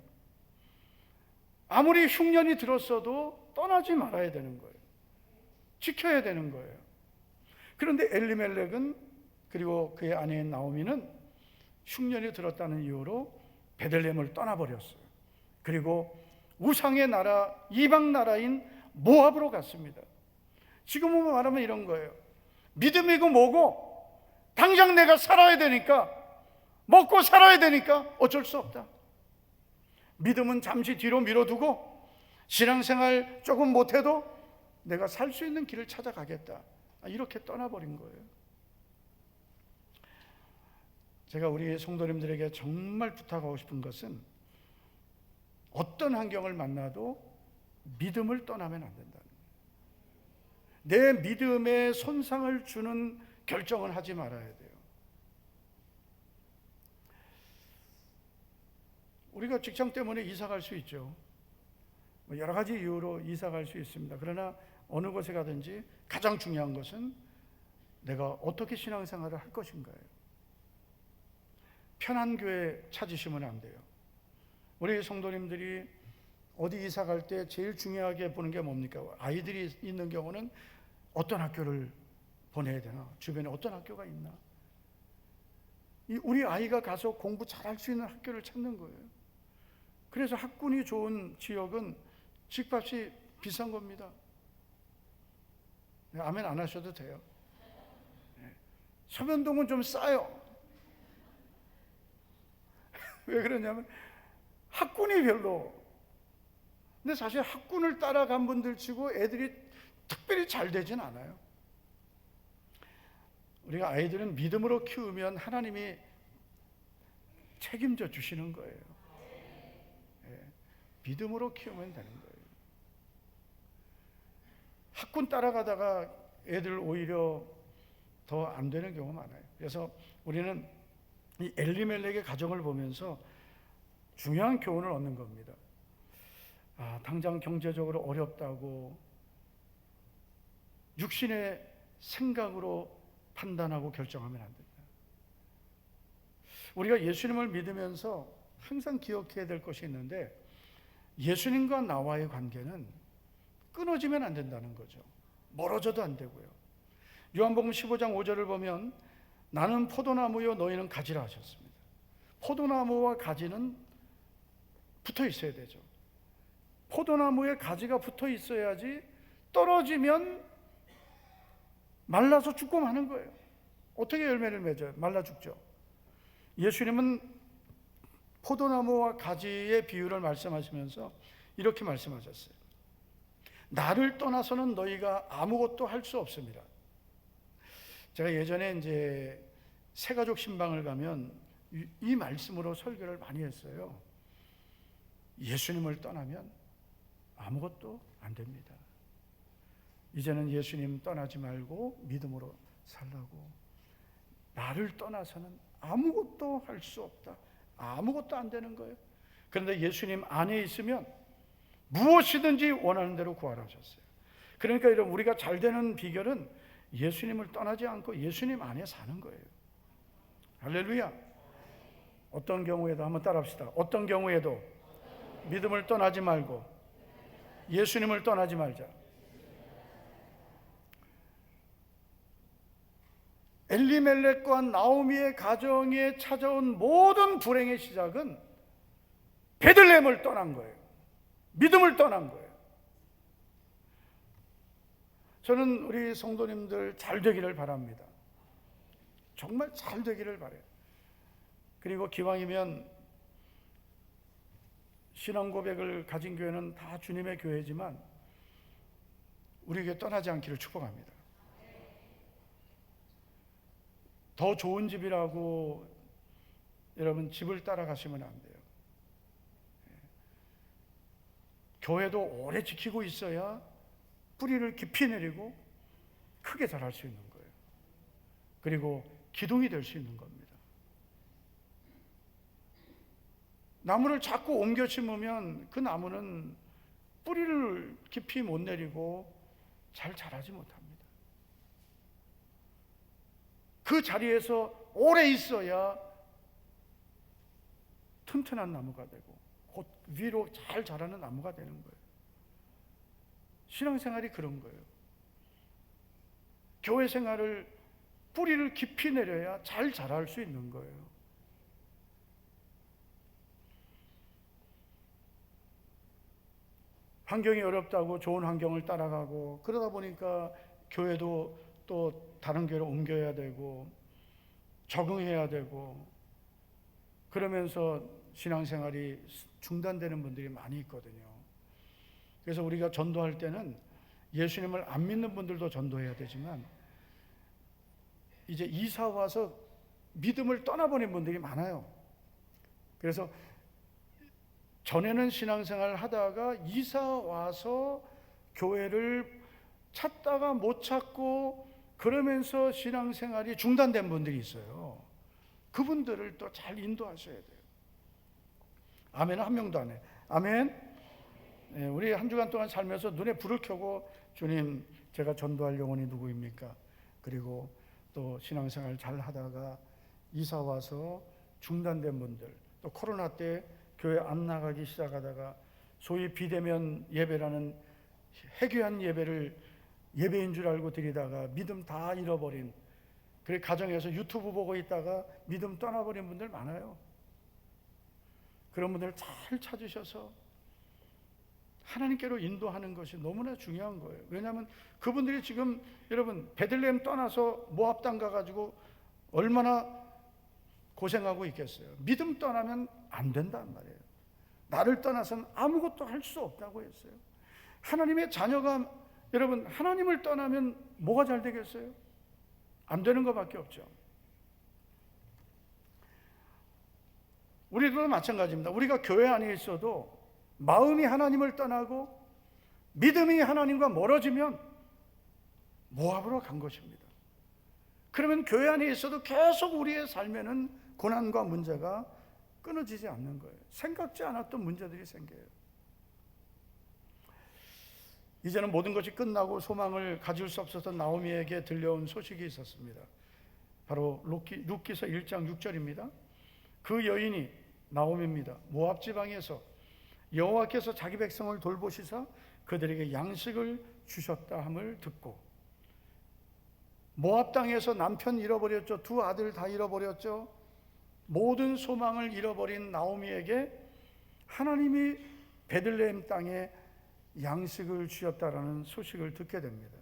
아무리 흉년이 들었어도 떠나지 말아야 되는 거예요. 지켜야 되는 거예요. 그런데 엘리멜렉은, 그리고 그의 아내인 나오미는 흉년이 들었다는 이유로 베들레헴을 떠나버렸어요. 그리고 우상의 나라, 이방 나라인 모압으로 갔습니다. 지금은 말하면 이런 거예요. 믿음이고 뭐고 당장 내가 살아야 되니까, 먹고 살아야 되니까 어쩔 수 없다. 믿음은 잠시 뒤로 미뤄두고 신앙생활 조금 못해도 내가 살 수 있는 길을 찾아가겠다. 이렇게 떠나버린 거예요. 제가 우리 성도님들에게 정말 부탁하고 싶은 것은 어떤 환경을 만나도 믿음을 떠나면 안 된다는 거예요. 내 믿음에 손상을 주는 결정을 하지 말아야 돼요. 우리가 직장 때문에 이사 갈 수 있죠. 여러 가지 이유로 이사 갈 수 있습니다. 그러나 어느 곳에 가든지 가장 중요한 것은 내가 어떻게 신앙생활을 할 것인가요. 편한 교회 찾으시면 안 돼요. 우리 성도님들이 어디 이사 갈 때 제일 중요하게 보는 게 뭡니까? 아이들이 있는 경우는 어떤 학교를 보내야 되나? 주변에 어떤 학교가 있나? 우리 아이가 가서 공부 잘할 수 있는 학교를 찾는 거예요. 그래서 학군이 좋은 지역은 집값이 비싼 겁니다. 네, 아멘 안 하셔도 돼요. 네. 소변동은 좀 싸요. 왜 그러냐면 학군이 별로. 근데 사실 학군을 따라간 분들 치고 애들이 특별히 잘 되진 않아요. 우리가 아이들은 믿음으로 키우면 하나님이 책임져 주시는 거예요. 예, 믿음으로 키우면 되는 거예요. 학군 따라가다가 애들 오히려 더 안 되는 경우가 많아요. 그래서 우리는 이 엘리멜렉의 가정을 보면서 중요한 교훈을 얻는 겁니다. 당장 경제적으로 어렵다고 육신의 생각으로 판단하고 결정하면 안 된다. 우리가 예수님을 믿으면서 항상 기억해야 될 것이 있는데, 예수님과 나와의 관계는 끊어지면 안 된다는 거죠. 멀어져도 안 되고요. 요한복음 15장 5절을 보면 나는 포도나무요 너희는 가지라 하셨습니다. 포도나무와 가지는 붙어 있어야 되죠. 포도나무에 가지가 붙어 있어야지 떨어지면 말라서 죽고 마는 거예요. 어떻게 열매를 맺어요? 말라 죽죠. 예수님은 포도나무와 가지의 비유를 말씀하시면서 이렇게 말씀하셨어요. 나를 떠나서는 너희가 아무것도 할 수 없습니다. 제가 예전에 이제 새가족 신방을 가면 이 말씀으로 설교를 많이 했어요. 예수님을 떠나면 아무것도 안 됩니다. 이제는 예수님 떠나지 말고 믿음으로 살라고. 나를 떠나서는 아무것도 할 수 없다. 아무것도 안 되는 거예요. 그런데 예수님 안에 있으면 무엇이든지 원하는 대로 구하라 하셨어요. 그러니까 이런 우리가 잘 되는 비결은 예수님을 떠나지 않고 예수님 안에 사는 거예요. 할렐루야. 어떤 경우에도 한번 따라합시다. 어떤 경우에도 믿음을 떠나지 말고 예수님을 떠나지 말자. 엘리멜렉과 나오미의 가정에 찾아온 모든 불행의 시작은 베들레헴을 떠난 거예요. 믿음을 떠난 거예요. 저는 우리 성도님들 잘 되기를 바랍니다. 정말 잘 되기를 바라요. 그리고 기왕이면 신앙 고백을 가진 교회는 다 주님의 교회지만 우리에게 떠나지 않기를 축복합니다. 더 좋은 집이라고 여러분 집을 따라가시면 안 돼요. 교회도 오래 지키고 있어야 뿌리를 깊이 내리고 크게 자랄 수 있는 거예요. 그리고 기둥이 될 수 있는 겁니다. 나무를 자꾸 옮겨 심으면 그 나무는 뿌리를 깊이 못 내리고 잘 자라지 못합니다. 그 자리에서 오래 있어야 튼튼한 나무가 되고 곧 위로 잘 자라는 나무가 되는 거예요. 신앙생활이 그런 거예요. 교회 생활을 뿌리를 깊이 내려야 잘 자랄 수 있는 거예요. 환경이 어렵다고 좋은 환경을 따라가고 그러다 보니까 교회도 또 다른 교회로 옮겨야 되고 적응해야 되고 그러면서 신앙생활이 중단되는 분들이 많이 있거든요. 그래서 우리가 전도할 때는 예수님을 안 믿는 분들도 전도해야 되지만 이제 이사 와서 믿음을 떠나버린 분들이 많아요. 그래서 전에는 신앙생활을 하다가 이사 와서 교회를 찾다가 못 찾고 그러면서 신앙생활이 중단된 분들이 있어요. 그분들을 또 잘 인도하셔야 돼요. 아멘은 한 명도 안 해. 아멘. 네, 우리 한 주간 동안 살면서 눈에 불을 켜고 주님 제가 전도할 영혼이 누구입니까? 그리고 또 신앙생활 잘 하다가 이사 와서 중단된 분들, 또 코로나 때 교회 안 나가기 시작하다가 소위 비대면 예배라는 해괴한 예배를 예배인 줄 알고 드리다가 믿음 다 잃어버린, 그래 가정에서 유튜브 보고 있다가 믿음 떠나버린 분들 많아요. 그런 분들 잘 찾으셔서 하나님께로 인도하는 것이 너무나 중요한 거예요. 왜냐하면 그분들이 지금 여러분 베들레헴 떠나서 모압 땅 가가지고 얼마나 고생하고 있겠어요. 믿음 떠나면 안 된단 말이에요. 나를 떠나서는 아무것도 할 수 없다고 했어요. 하나님의 자녀가 여러분 하나님을 떠나면 뭐가 잘 되겠어요? 안 되는 것밖에 없죠. 우리도 마찬가지입니다. 우리가 교회 안에 있어도 마음이 하나님을 떠나고 믿음이 하나님과 멀어지면 모압으로 간 것입니다. 그러면 교회 안에 있어도 계속 우리의 삶에는 고난과 문제가 끊어지지 않는 거예요. 생각지 않았던 문제들이 생겨요. 이제는 모든 것이 끝나고 소망을 가질 수 없었던 나오미에게 들려온 소식이 있었습니다. 바로 룻기서 1장 6절입니다. 그 여인이 나오미입니다. 모압 지방에서 여호와께서 자기 백성을 돌보시사 그들에게 양식을 주셨다 함을 듣고, 모압 땅에서 남편 잃어버렸죠. 두 아들 다 잃어버렸죠. 모든 소망을 잃어버린 나오미에게 하나님이 베들레헴 땅에 양식을 주셨다라는 소식을 듣게 됩니다.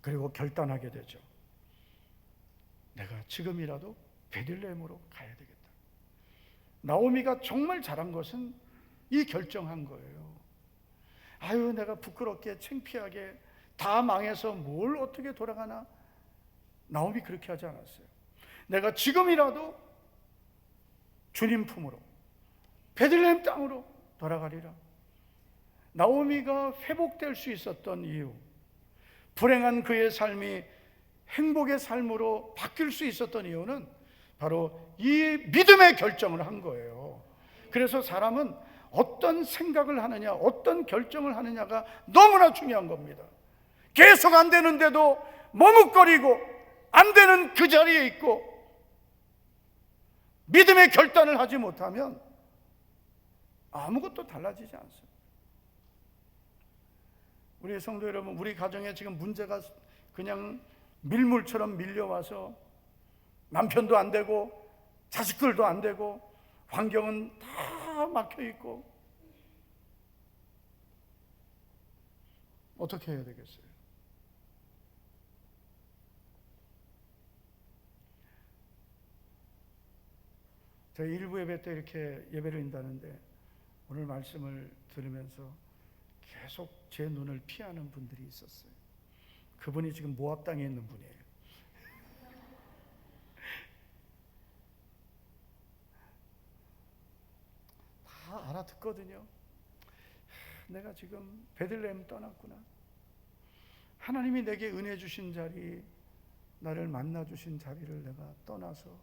그리고 결단하게 되죠. 내가 지금이라도 베들레헴으로 가야 되겠다. 나오미가 정말 잘한 것은 이 결정한 거예요. 아유, 내가 부끄럽게 창피하게 다 망해서 뭘 어떻게 돌아가나. 나오미 그렇게 하지 않았어요. 내가 지금이라도 주님 품으로 베들레헴 땅으로 돌아가리라. 나오미가 회복될 수 있었던 이유, 불행한 그의 삶이 행복의 삶으로 바뀔 수 있었던 이유는 바로 이 믿음의 결정을 한 거예요. 그래서 사람은 어떤 생각을 하느냐, 어떤 결정을 하느냐가 너무나 중요한 겁니다. 계속 안 되는데도 머뭇거리고 안 되는 그 자리에 있고 믿음의 결단을 하지 못하면 아무것도 달라지지 않습니다. 우리 성도 여러분, 우리 가정에 지금 문제가 그냥 밀물처럼 밀려와서 남편도 안 되고 자식들도 안 되고 환경은 다 막혀 있고 어떻게 해야 되겠어요? 제가 일부 예배 때 이렇게 예배를 드린다는데 오늘 말씀을 들으면서 계속 제 눈을 피하는 분들이 있었어요. 그분이 지금 모압 땅에 있는 분이에요. 다 알아듣거든요. 내가 지금 베들레헴 떠났구나. 하나님이 내게 은혜 주신 자리, 나를 만나 주신 자리를 내가 떠나서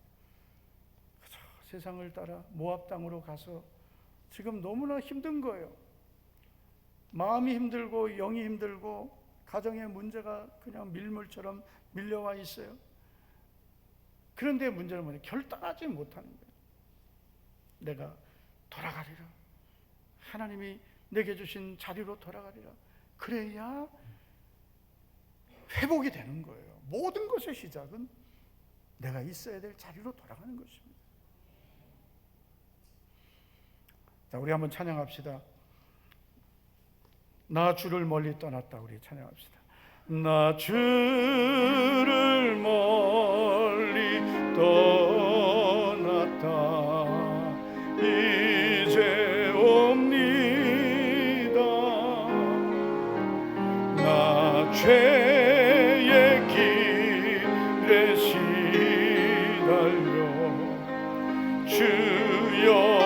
세상을 따라 모압 땅으로 가서 지금 너무나 힘든 거예요. 마음이 힘들고 영이 힘들고 가정의 문제가 그냥 밀물처럼 밀려와 있어요. 그런데 문제는 뭐냐? 결단하지 못하는 거예요. 내가 돌아가리라. 하나님이 내게 주신 자리로 돌아가리라. 그래야 회복이 되는 거예요. 모든 것의 시작은 내가 있어야 될 자리로 돌아가는 것입니다. 자, 우리 한번 찬양합시다. 나 주를 멀리 떠났다. 우리 찬양합시다. 나 주를 멀리 떠났다. 이제 옵니다. 나 죄의 길에 시달려 주여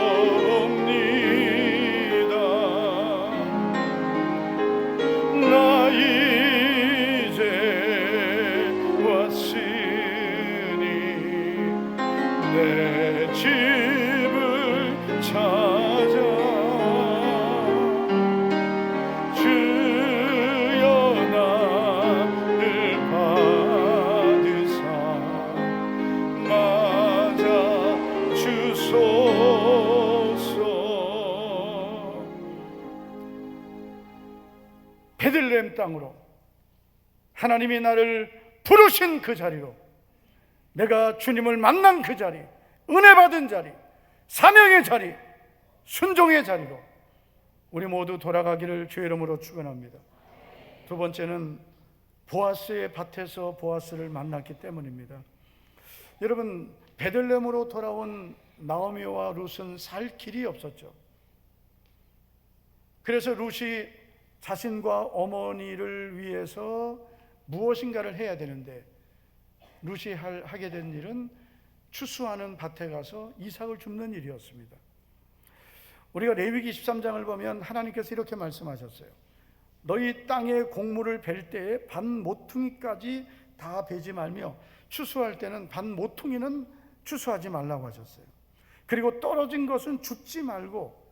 베들레헴 땅으로 하나님이 나를 부르신 그 자리로, 내가 주님을 만난 그 자리, 은혜 받은 자리, 사명의 자리, 순종의 자리로 우리 모두 돌아가기를 주의 이름으로 축원합니다. 두 번째는 보아스의 밭에서 보아스를 만났기 때문입니다. 여러분, 베들레헴으로 돌아온 나오미와 룻은 살 길이 없었죠. 그래서 룻이 자신과 어머니를 위해서 무엇인가를 해야 되는데, 룻이 하게 된 일은 추수하는 밭에 가서 이삭을 줍는 일이었습니다. 우리가 레위기 13장을 보면 하나님께서 이렇게 말씀하셨어요. 너희 땅의 곡물을 벨 때에 반 모퉁이까지 다 베지 말며 추수할 때는 반 모퉁이는 추수하지 말라고 하셨어요. 그리고 떨어진 것은 줍지 말고,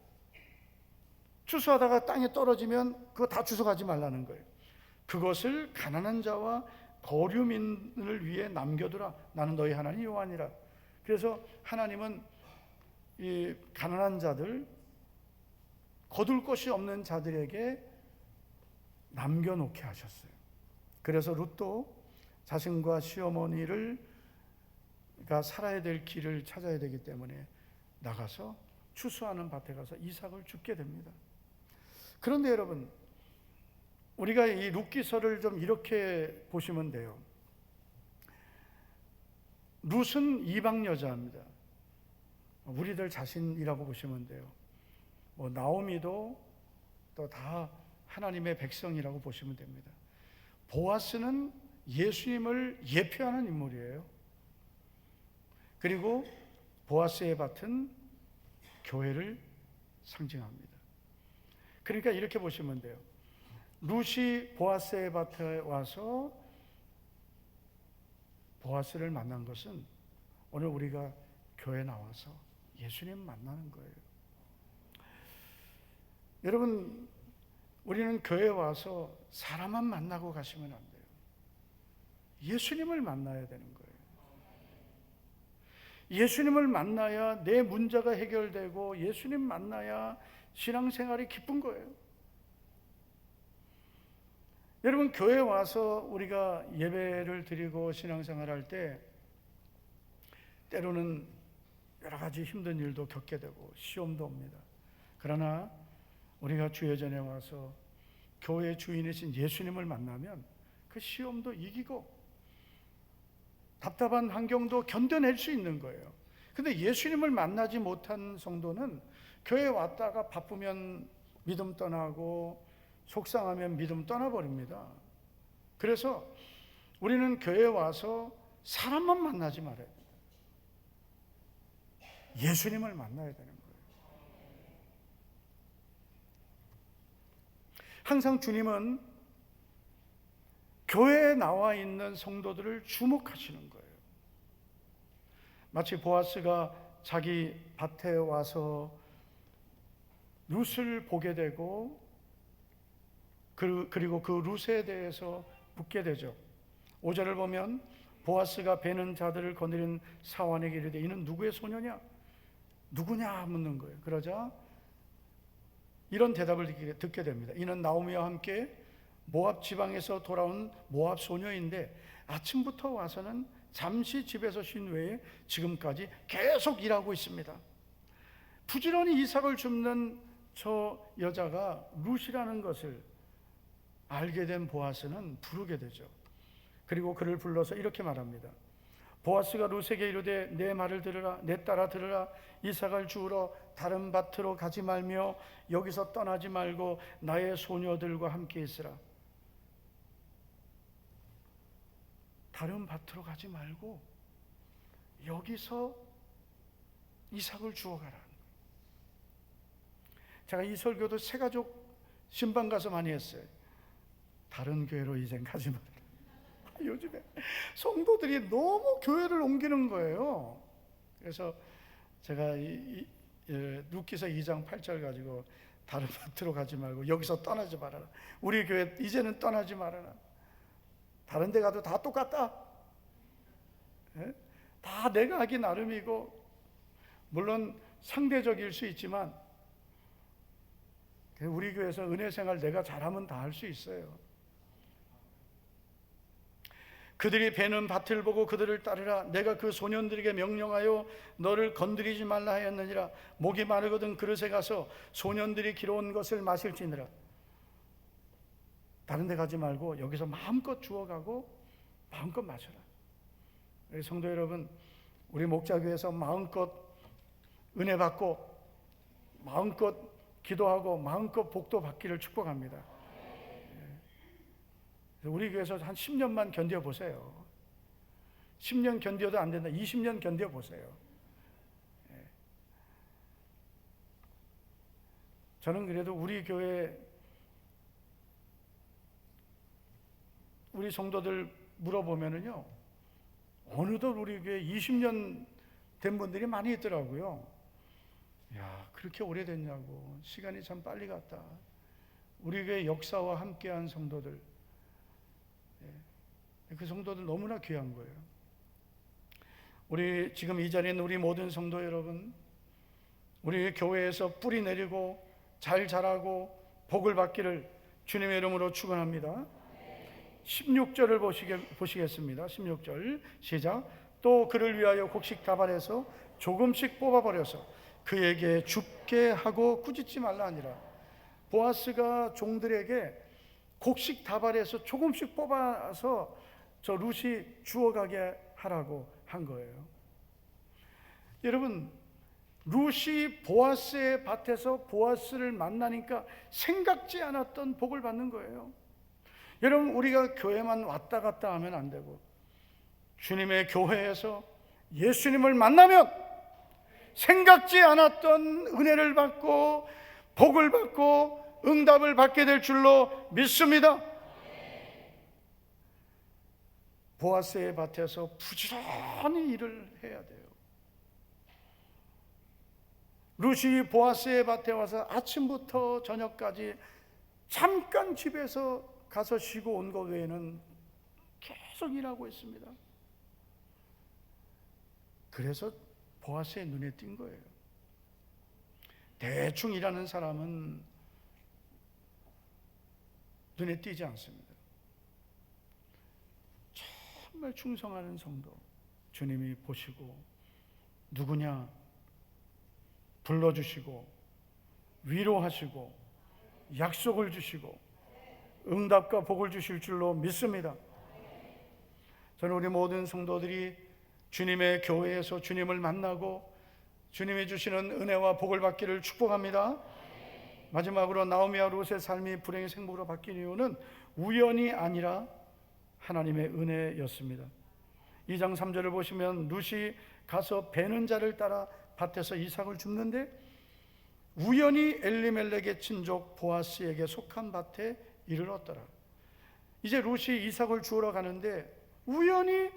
추수하다가 땅에 떨어지면 그거 다 주워가지 말라는 거예요. 그것을 가난한 자와 거류민을 위해 남겨두라. 나는 너희 하나님 여호와니라. 그래서 하나님은 이 가난한 자들, 거둘 것이 없는 자들에게 남겨놓게 하셨어요. 그래서 룻도 자신과 시어머니가 살아야 될 길을 찾아야 되기 때문에 나가서 추수하는 밭에 가서 이삭을 줍게 됩니다. 그런데 여러분, 우리가 이 룻기서를 좀 이렇게 보시면 돼요. 룻은 이방 여자입니다. 우리들 자신이라고 보시면 돼요. 나오미도 또 다 하나님의 백성이라고 보시면 됩니다. 보아스는 예수님을 예표하는 인물이에요. 그리고 보아스의 밭은 교회를 상징합니다. 그러니까 이렇게 보시면 돼요. 룻이 보아스의 밭에 와서 보아스를 만난 것은 오늘 우리가 교회에 나와서 예수님 만나는 거예요. 여러분, 우리는 교회에 와서 사람만 만나고 가시면 안 돼요. 예수님을 만나야 되는 거예요. 예수님을 만나야 내 문제가 해결되고, 예수님 만나야 신앙생활이 기쁜 거예요. 여러분, 교회에 와서 우리가 예배를 드리고 신앙생활 할 때 때로는 여러 가지 힘든 일도 겪게 되고 시험도 옵니다. 그러나 우리가 주의 전에 와서 교회의 주인이신 예수님을 만나면 그 시험도 이기고 답답한 환경도 견뎌낼 수 있는 거예요. 근데 예수님을 만나지 못한 성도는 교회에 왔다가 바쁘면 믿음 떠나고 속상하면 믿음 떠나버립니다. 그래서 우리는 교회에 와서 사람만 만나지 말아야 돼요. 예수님을 만나야 되는 거예요. 항상 주님은 교회에 나와 있는 성도들을 주목하시는 거예요. 마치 보아스가 자기 밭에 와서 룻을 보게 되고, 그리고 그 룻에 대해서 묻게 되죠. 5절을 보면 보아스가 베는 자들을 거느린 사환에게 이르되 이는 누구의 소녀냐? 누구냐 묻는 거예요. 그러자 이런 대답을 듣게 됩니다. 이는 나오미와 함께 모압 지방에서 돌아온 모압 소녀인데 아침부터 와서는 잠시 집에서 쉰 외에 지금까지 계속 일하고 있습니다. 부지런히 이삭을 줍는 저 여자가 룻이라는 것을 알게 된 보아스는 부르게 되죠. 그리고 그를 불러서 이렇게 말합니다. 보아스가 룻에게 이르되 내 말을 들으라, 내 딸아 들으라. 이삭을 주우러 다른 밭으로 가지 말며 여기서 떠나지 말고 나의 소녀들과 함께 있으라. 다른 밭으로 가지 말고 여기서 이삭을 주워가라. 제가 이 설교도 새가족 신방 가서 많이 했어요. 다른 교회로 이젠 가지 마라. 요즘에 성도들이 너무 교회를 옮기는 거예요. 그래서 제가 룻기서 2장 8절 가지고 다른 밭으로 가지 말고 여기서 떠나지 말아라. 우리 교회 이제는 떠나지 말아라. 다른 데 가도 다 똑같다. 예? 다 내가 하기 나름이고, 물론 상대적일 수 있지만 우리 교회에서 은혜 생활 내가 잘하면 다 할 수 있어요. 그들이 베는 밭을 보고 그들을 따르라. 내가 그 소년들에게 명령하여 너를 건드리지 말라 하였느니라. 목이 마르거든 그릇에 가서 소년들이 길어온 것을 마실지니라. 다른 데 가지 말고 여기서 마음껏 주워가고 마음껏 마셔라. 우리 성도 여러분, 우리 목자교회에서 마음껏 은혜 받고 마음껏 기도하고 마음껏 복도 받기를 축복합니다. 우리 교회에서 한 10년만 견뎌보세요. 10년 견뎌도 안 된다. 20년 견뎌보세요. 저는 그래도 우리 교회 우리 성도들 물어보면은요, 어느덧 우리 교회 20년 된 분들이 많이 있더라고요. 야, 그렇게 오래됐냐고. 시간이 참 빨리 갔다. 우리 교회 역사와 함께한 성도들, 그 성도들 너무나 귀한 거예요. 우리 지금 이 자리에 있는 우리 모든 성도 여러분, 우리 교회에서 뿌리 내리고 잘 자라고 복을 받기를 주님의 이름으로 축원합니다. 16절을 보시겠습니다. 16절 시작. 또 그를 위하여 곡식 다발에서 조금씩 뽑아버려서 그에게 줍게 하고 꾸짖지 말라 하니라. 보아스가 종들에게 곡식 다발에서 조금씩 뽑아서 저 룻이 주워가게 하라고 한 거예요. 여러분, 룻이 보아스의 밭에서 보아스를 만나니까 생각지 않았던 복을 받는 거예요. 여러분, 우리가 교회만 왔다 갔다 하면 안 되고 주님의 교회에서 예수님을 만나면 생각지 않았던 은혜를 받고 복을 받고 응답을 받게 될 줄로 믿습니다. 보아스의 밭에서 부지런히 일을 해야 돼요. 룻이 보아스의 밭에 와서 아침부터 저녁까지 잠깐 집에서 가서 쉬고 온 것 외에는 계속 일하고 있습니다. 그래서 보아스의 눈에 띈 거예요. 대충 일하는 사람은 눈에 띄지 않습니다. 정말 충성하는 성도, 주님이 보시고 누구냐 불러주시고 위로하시고 약속을 주시고 응답과 복을 주실 줄로 믿습니다. 저는 우리 모든 성도들이 주님의 교회에서 주님을 만나고 주님이 주시는 은혜와 복을 받기를 축복합니다. 마지막으로 나오미와 룻의 삶이 불행의 생목으로 바뀐 이유는 우연이 아니라 하나님의 은혜였습니다. 2장 3절을 보시면 룻이 가서 베는 자를 따라 밭에서 이삭을 줍는데 우연히 엘리멜렉의 친족 보아스에게 속한 밭에 이르렀더라. 이제 룻이 이삭을 주우러 가는데 우연히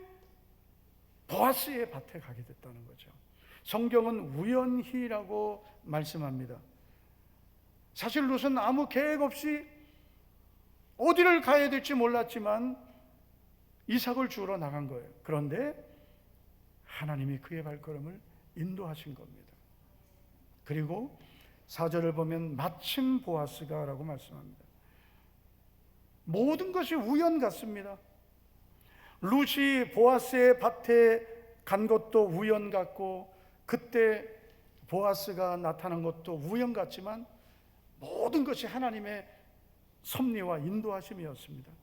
보아스의 밭에 가게 됐다는 거죠. 성경은 우연히라고 말씀합니다. 사실 룻은 아무 계획 없이 어디를 가야 될지 몰랐지만 이삭을 주우러 나간 거예요. 그런데 하나님이 그의 발걸음을 인도하신 겁니다. 그리고 4절을 보면 마침 보아스가 라고 말씀합니다. 모든 것이 우연 같습니다. 룻이 보아스의 밭에 간 것도 우연 같고 그때 보아스가 나타난 것도 우연 같지만 모든 것이 하나님의 섭리와 인도하심이었습니다.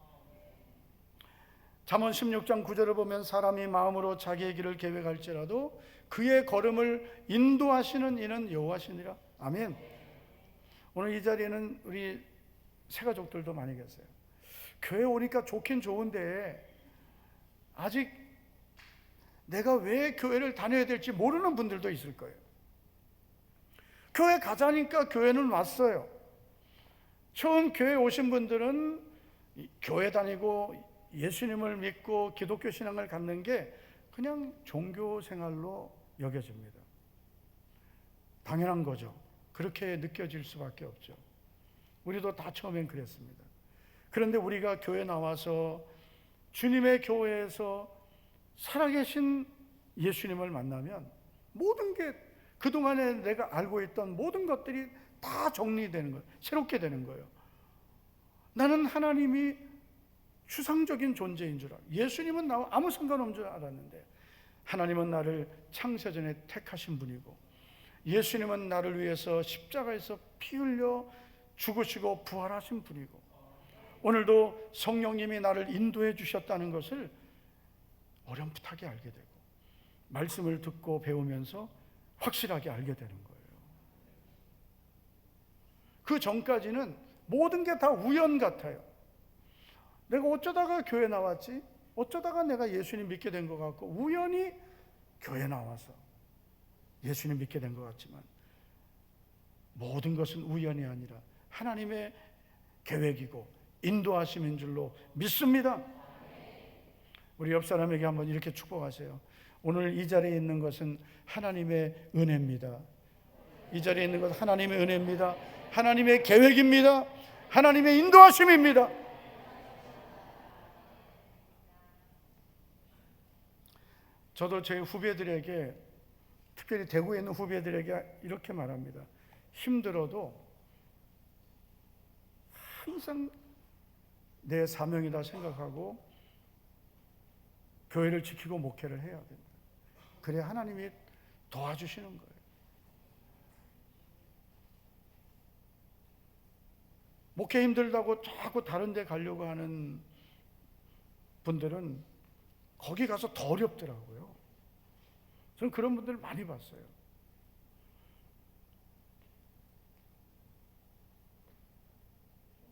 잠언 16장 9절을 보면 사람이 마음으로 자기의 길을 계획할지라도 그의 걸음을 인도하시는 이는 여호와시니라. 아멘. 오늘 이 자리에는 우리 새가족들도 많이 계세요. 교회 오니까 좋긴 좋은데 아직 내가 왜 교회를 다녀야 될지 모르는 분들도 있을 거예요. 교회 가자니까 교회는 왔어요. 처음 교회 오신 분들은 교회 다니고 예수님을 믿고 기독교 신앙을 갖는 게 그냥 종교 생활로 여겨집니다. 당연한 거죠. 그렇게 느껴질 수밖에 없죠. 우리도 다 처음엔 그랬습니다. 그런데 우리가 교회 나와서 주님의 교회에서 살아계신 예수님을 만나면 모든 게 그동안에 내가 알고 있던 모든 것들이 다 정리되는 거예요. 새롭게 되는 거예요. 나는 하나님이 추상적인 존재인 줄 알고, 예수님은 나와 아무 상관없는 줄 알았는데 하나님은 나를 창세전에 택하신 분이고, 예수님은 나를 위해서 십자가에서 피 흘려 죽으시고 부활하신 분이고, 오늘도 성령님이 나를 인도해 주셨다는 것을 어렴풋하게 알게 되고, 말씀을 듣고 배우면서 확실하게 알게 되는 거예요. 그 전까지는 모든 게 다 우연 같아요. 내가 어쩌다가 교회 나왔지? 어쩌다가 내가 예수님 믿게 된 것 같고, 우연히 교회 나와서 예수님 믿게 된 것 같지만, 모든 것은 우연이 아니라 하나님의 계획이고 인도하심인 줄로 믿습니다. 우리 옆 사람에게 한번 이렇게 축복하세요. 오늘 이 자리에 있는 것은 하나님의 은혜입니다. 이 자리에 있는 것은 하나님의 은혜입니다. 하나님의 계획입니다. 하나님의 인도하심입니다. 저도 제 후배들에게, 특별히 대구에 있는 후배들에게 이렇게 말합니다. 힘들어도 항상 내 사명이다 생각하고 교회를 지키고 목회를 해야 된다. 그래야 하나님이 도와주시는 거예요. 목회 힘들다고 자꾸 다른 데 가려고 하는 분들은 거기 가서 더 어렵더라고요. 저는 그런 분들 많이 봤어요.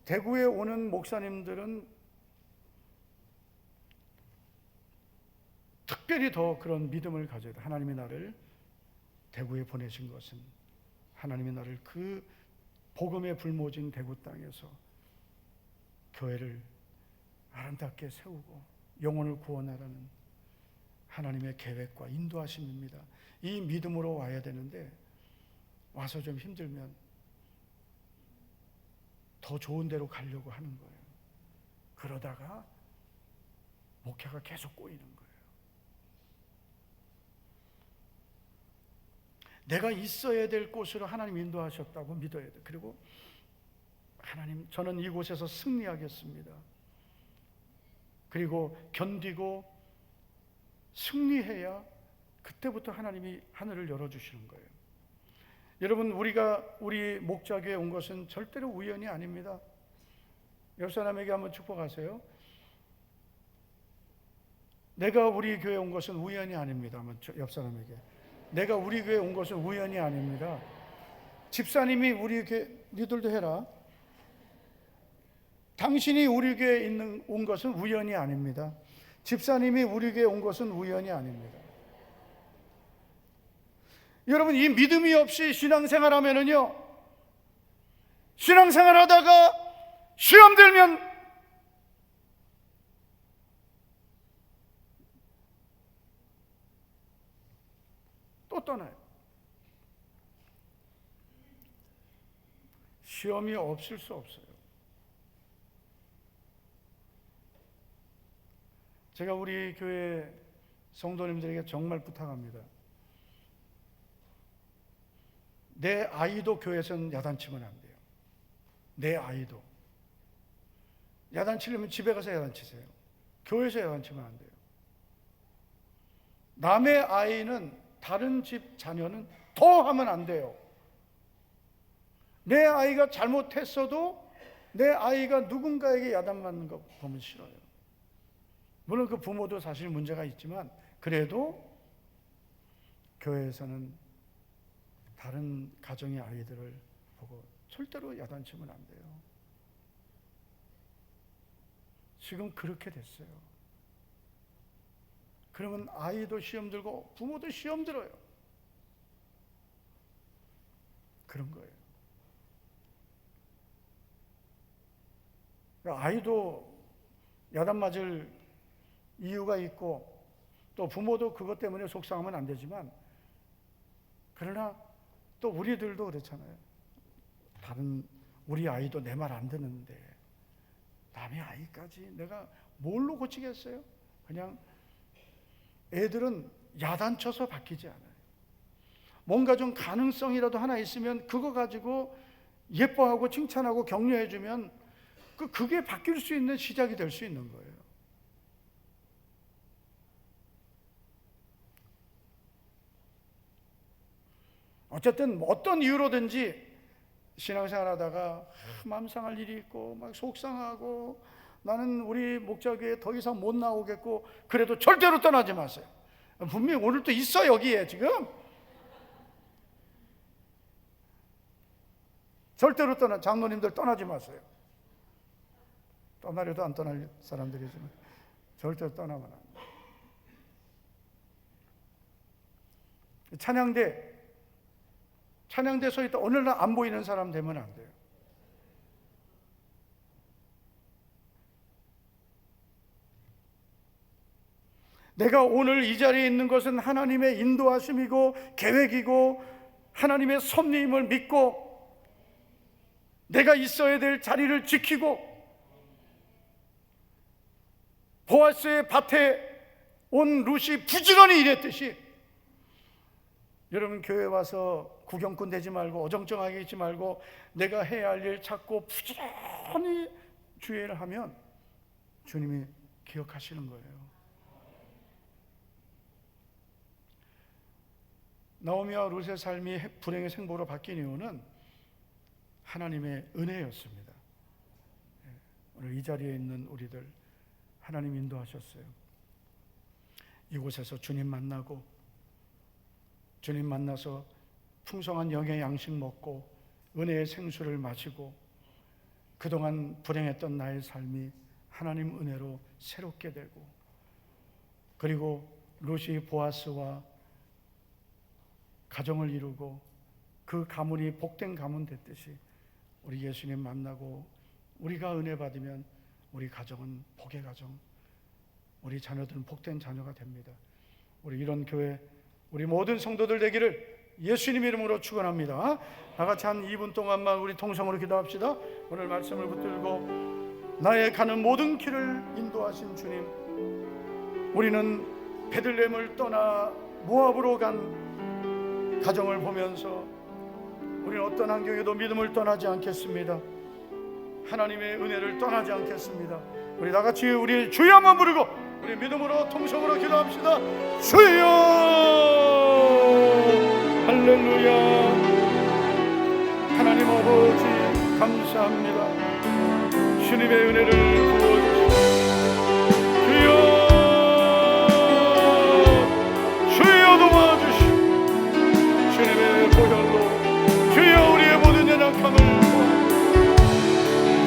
대구에 오는 목사님들은 특별히 더 그런 믿음을 가져야 돼. 하나님이 나를 대구에 보내신 것은, 하나님이 나를 그 복음의 불모진 대구 땅에서 교회를 아름답게 세우고 영혼을 구원하라는 하나님의 계획과 인도하심입니다. 이 믿음으로 와야 되는데, 와서 좀 힘들면 더 좋은 데로 가려고 하는 거예요. 그러다가 목회가 계속 꼬이는 거예요. 내가 있어야 될 곳으로 하나님 인도하셨다고 믿어야 돼. 그리고 하나님, 저는 이곳에서 승리하겠습니다. 그리고 견디고 승리해야 그때부터 하나님이 하늘을 열어주시는 거예요. 여러분, 우리 목자교회에 온 것은 절대로 우연이 아닙니다. 옆 사람에게 한번 축복하세요. 내가 우리 교회에 온 것은 우연이 아닙니다. 한번 옆 사람에게, 내가 우리 교회에 온 것은 우연이 아닙니다. 집사님이 우리 교회, 니들도 해라. 당신이 우리 교회에 온 것은 우연이 아닙니다. 집사님이 우리 교회에 온 것은 우연이 아닙니다. 여러분, 이 믿음이 없이 신앙생활 하면은요, 신앙생활 하다가 시험 들면 또 떠나요. 시험이 없을 수 없어요. 제가 우리 교회 성도님들에게 정말 부탁합니다. 내 아이도 교회에서는 야단치면 안 돼요. 내 아이도. 야단치려면 집에 가서 야단치세요. 교회에서 야단치면 안 돼요. 남의 아이는, 다른 집 자녀는 더 하면 안 돼요. 내 아이가 잘못했어도 내 아이가 누군가에게 야단맞는 거 보면 싫어요. 물론 그 부모도 사실 문제가 있지만, 그래도 교회에서는 다른 가정의 아이들을 보고 절대로 야단치면 안 돼요. 지금 그렇게 됐어요. 그러면 아이도 시험 들고 부모도 시험 들어요. 그런 거예요. 아이도 야단 맞을 이유가 있고, 또 부모도 그것 때문에 속상하면 안 되지만, 그러나 또 우리들도 그렇잖아요. 우리 아이도 내 말 안 듣는데 남의 아이까지 내가 뭘로 고치겠어요? 그냥 애들은 야단쳐서 바뀌지 않아요. 뭔가 좀 가능성이라도 하나 있으면 그거 가지고 예뻐하고 칭찬하고 격려해주면 그게 바뀔 수 있는 시작이 될 수 있는 거예요. 어쨌든 어떤 이유로든지 신앙생활 하다가 마음 상할 일이 있고 막 속상하고 나는 우리 목자교회 더 이상 못 나오겠고 그래도 절대로 떠나지 마세요. 분명히 오늘 또 있어 여기에 지금. 절대로 장로님들 떠나지 마세요. 떠나려도 안 떠날 사람들이지만 절대로 떠나면 안 돼요. 찬양대 서 있다 어느 날 안 보이는 사람 되면 안 돼요. 내가 오늘 이 자리에 있는 것은 하나님의 인도하심이고 계획이고 하나님의 섭리임을 믿고 내가 있어야 될 자리를 지키고 보아스의 밭에 온 룻이 부지런히 일했듯이 여러분 교회 와서 구경꾼 되지 말고 어정쩡하게 있지 말고 내가 해야 할 일 찾고 부지런히 주의를 하면 주님이 기억하시는 거예요. 나오미와 룻의 삶이 불행의 생보로 바뀐 이유는 하나님의 은혜였습니다. 오늘 이 자리에 있는 우리들 하나님 인도하셨어요. 이곳에서 주님 만나고 주님 만나서 풍성한 영의 양식 먹고 은혜의 생수를 마시고 그동안 불행했던 나의 삶이 하나님 은혜로 새롭게 되고 그리고 룻이 보아스와 가정을 이루고 그 가문이 복된 가문 됐듯이 우리 예수님 만나고 우리가 은혜 받으면 우리 가정은 복의 가정, 우리 자녀들은 복된 자녀가 됩니다. 우리 이런 교회 우리 모든 성도들 되기를 예수님 이름으로 축원합니다. 다 같이 한 2분 동안만 우리 통성으로 기도합시다. 오늘 말씀을 붙들고 나의 가는 모든 길을 인도하신 주님, 우리는 베들레헴을 떠나 모압으로 간 가정을 보면서 우리는 어떤 환경에도 믿음을 떠나지 않겠습니다. 하나님의 은혜를 떠나지 않겠습니다. 우리 다 같이 우리 주여 한번 부르고 우리 믿음으로 통성으로 기도합시다. 주여 할렐루야. 하나님 아버지 감사합니다. 주님의 은혜를 부어주시고 주여 도와주시고 주님의 보혈로 주여 우리의 모든 연약함을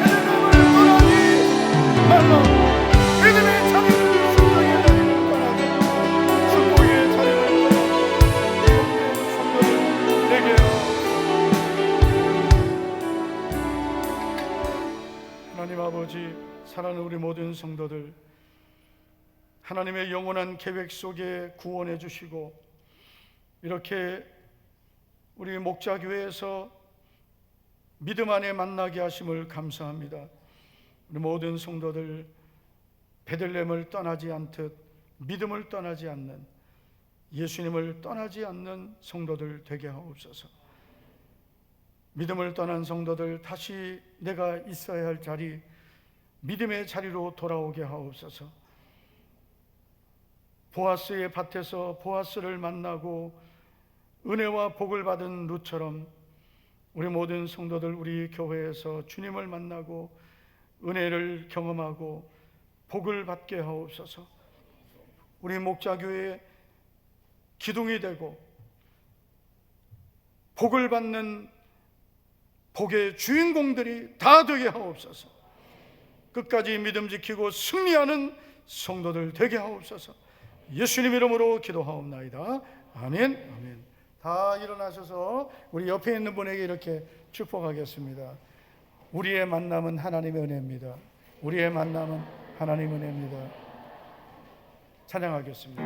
믿음을 떠나지 말라. 믿음의 자리를 순종의 자리를 떠나지 축복의 자리를 떠나지 성도를 내게 하나님 아버지 사랑하는 우리 모든 성도들 하나님의 영원한 계획 속에 구원해 주시고 이렇게 우리 목자교회에서 믿음 안에 만나게 하심을 감사합니다. 우리 모든 성도들 베들레헴을 떠나지 않듯 믿음을 떠나지 않는 예수님을 떠나지 않는 성도들 되게 하옵소서. 믿음을 떠난 성도들 다시 내가 있어야 할 자리 믿음의 자리로 돌아오게 하옵소서. 보아스의 밭에서 보아스를 만나고 은혜와 복을 받은 룻처럼 우리 모든 성도들 우리 교회에서 주님을 만나고 은혜를 경험하고 복을 받게 하옵소서. 우리 목자교회의 기둥이 되고 복을 받는 복의 주인공들이 다 되게 하옵소서. 끝까지 믿음 지키고 승리하는 성도들 되게 하옵소서. 예수님 이름으로 기도하옵나이다. 아멘. 아멘. 다 일어나셔서 우리 옆에 있는 분에게 이렇게 축복하겠습니다. 우리의 만남은 하나님의 은혜입니다. 우리의 만남은 하나님의 은혜입니다. 찬양하겠습니다.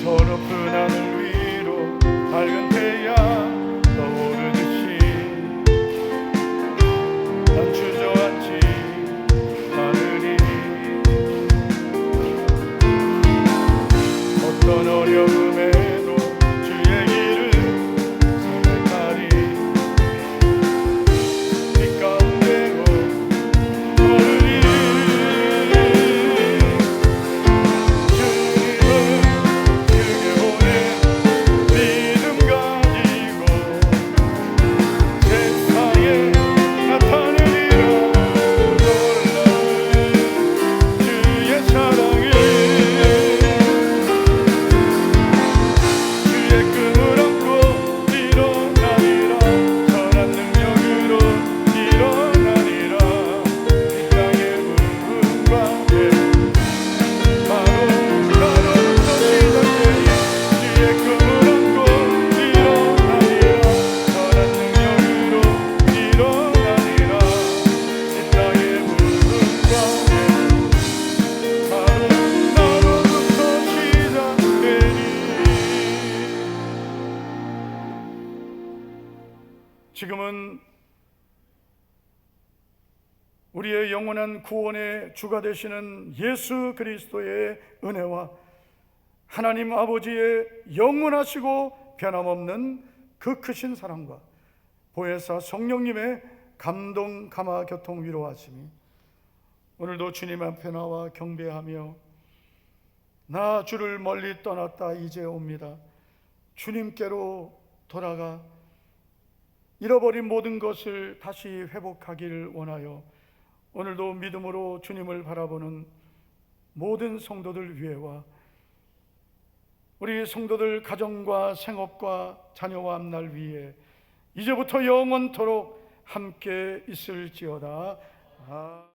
저 높은 하늘 위로 밝은 태양 떠오르듯이 난 주저앉지 않으리. 지금은 우리의 영원한 구원의 주가 되시는 예수 그리스도의 은혜와 하나님 아버지의 영원하시고 변함없는 그 크신 사랑과 보혜사 성령님의 감동, 감화, 교통, 위로하심이 오늘도 주님 앞에 나와 경배하며 나 주를 멀리 떠났다 이제 옵니다. 주님께로 돌아가 잃어버린 모든 것을 다시 회복하기를 원하여 오늘도 믿음으로 주님을 바라보는 모든 성도들 위해와 우리 성도들 가정과 생업과 자녀와 앞날 위해 이제부터 영원토록 함께 있을지어다.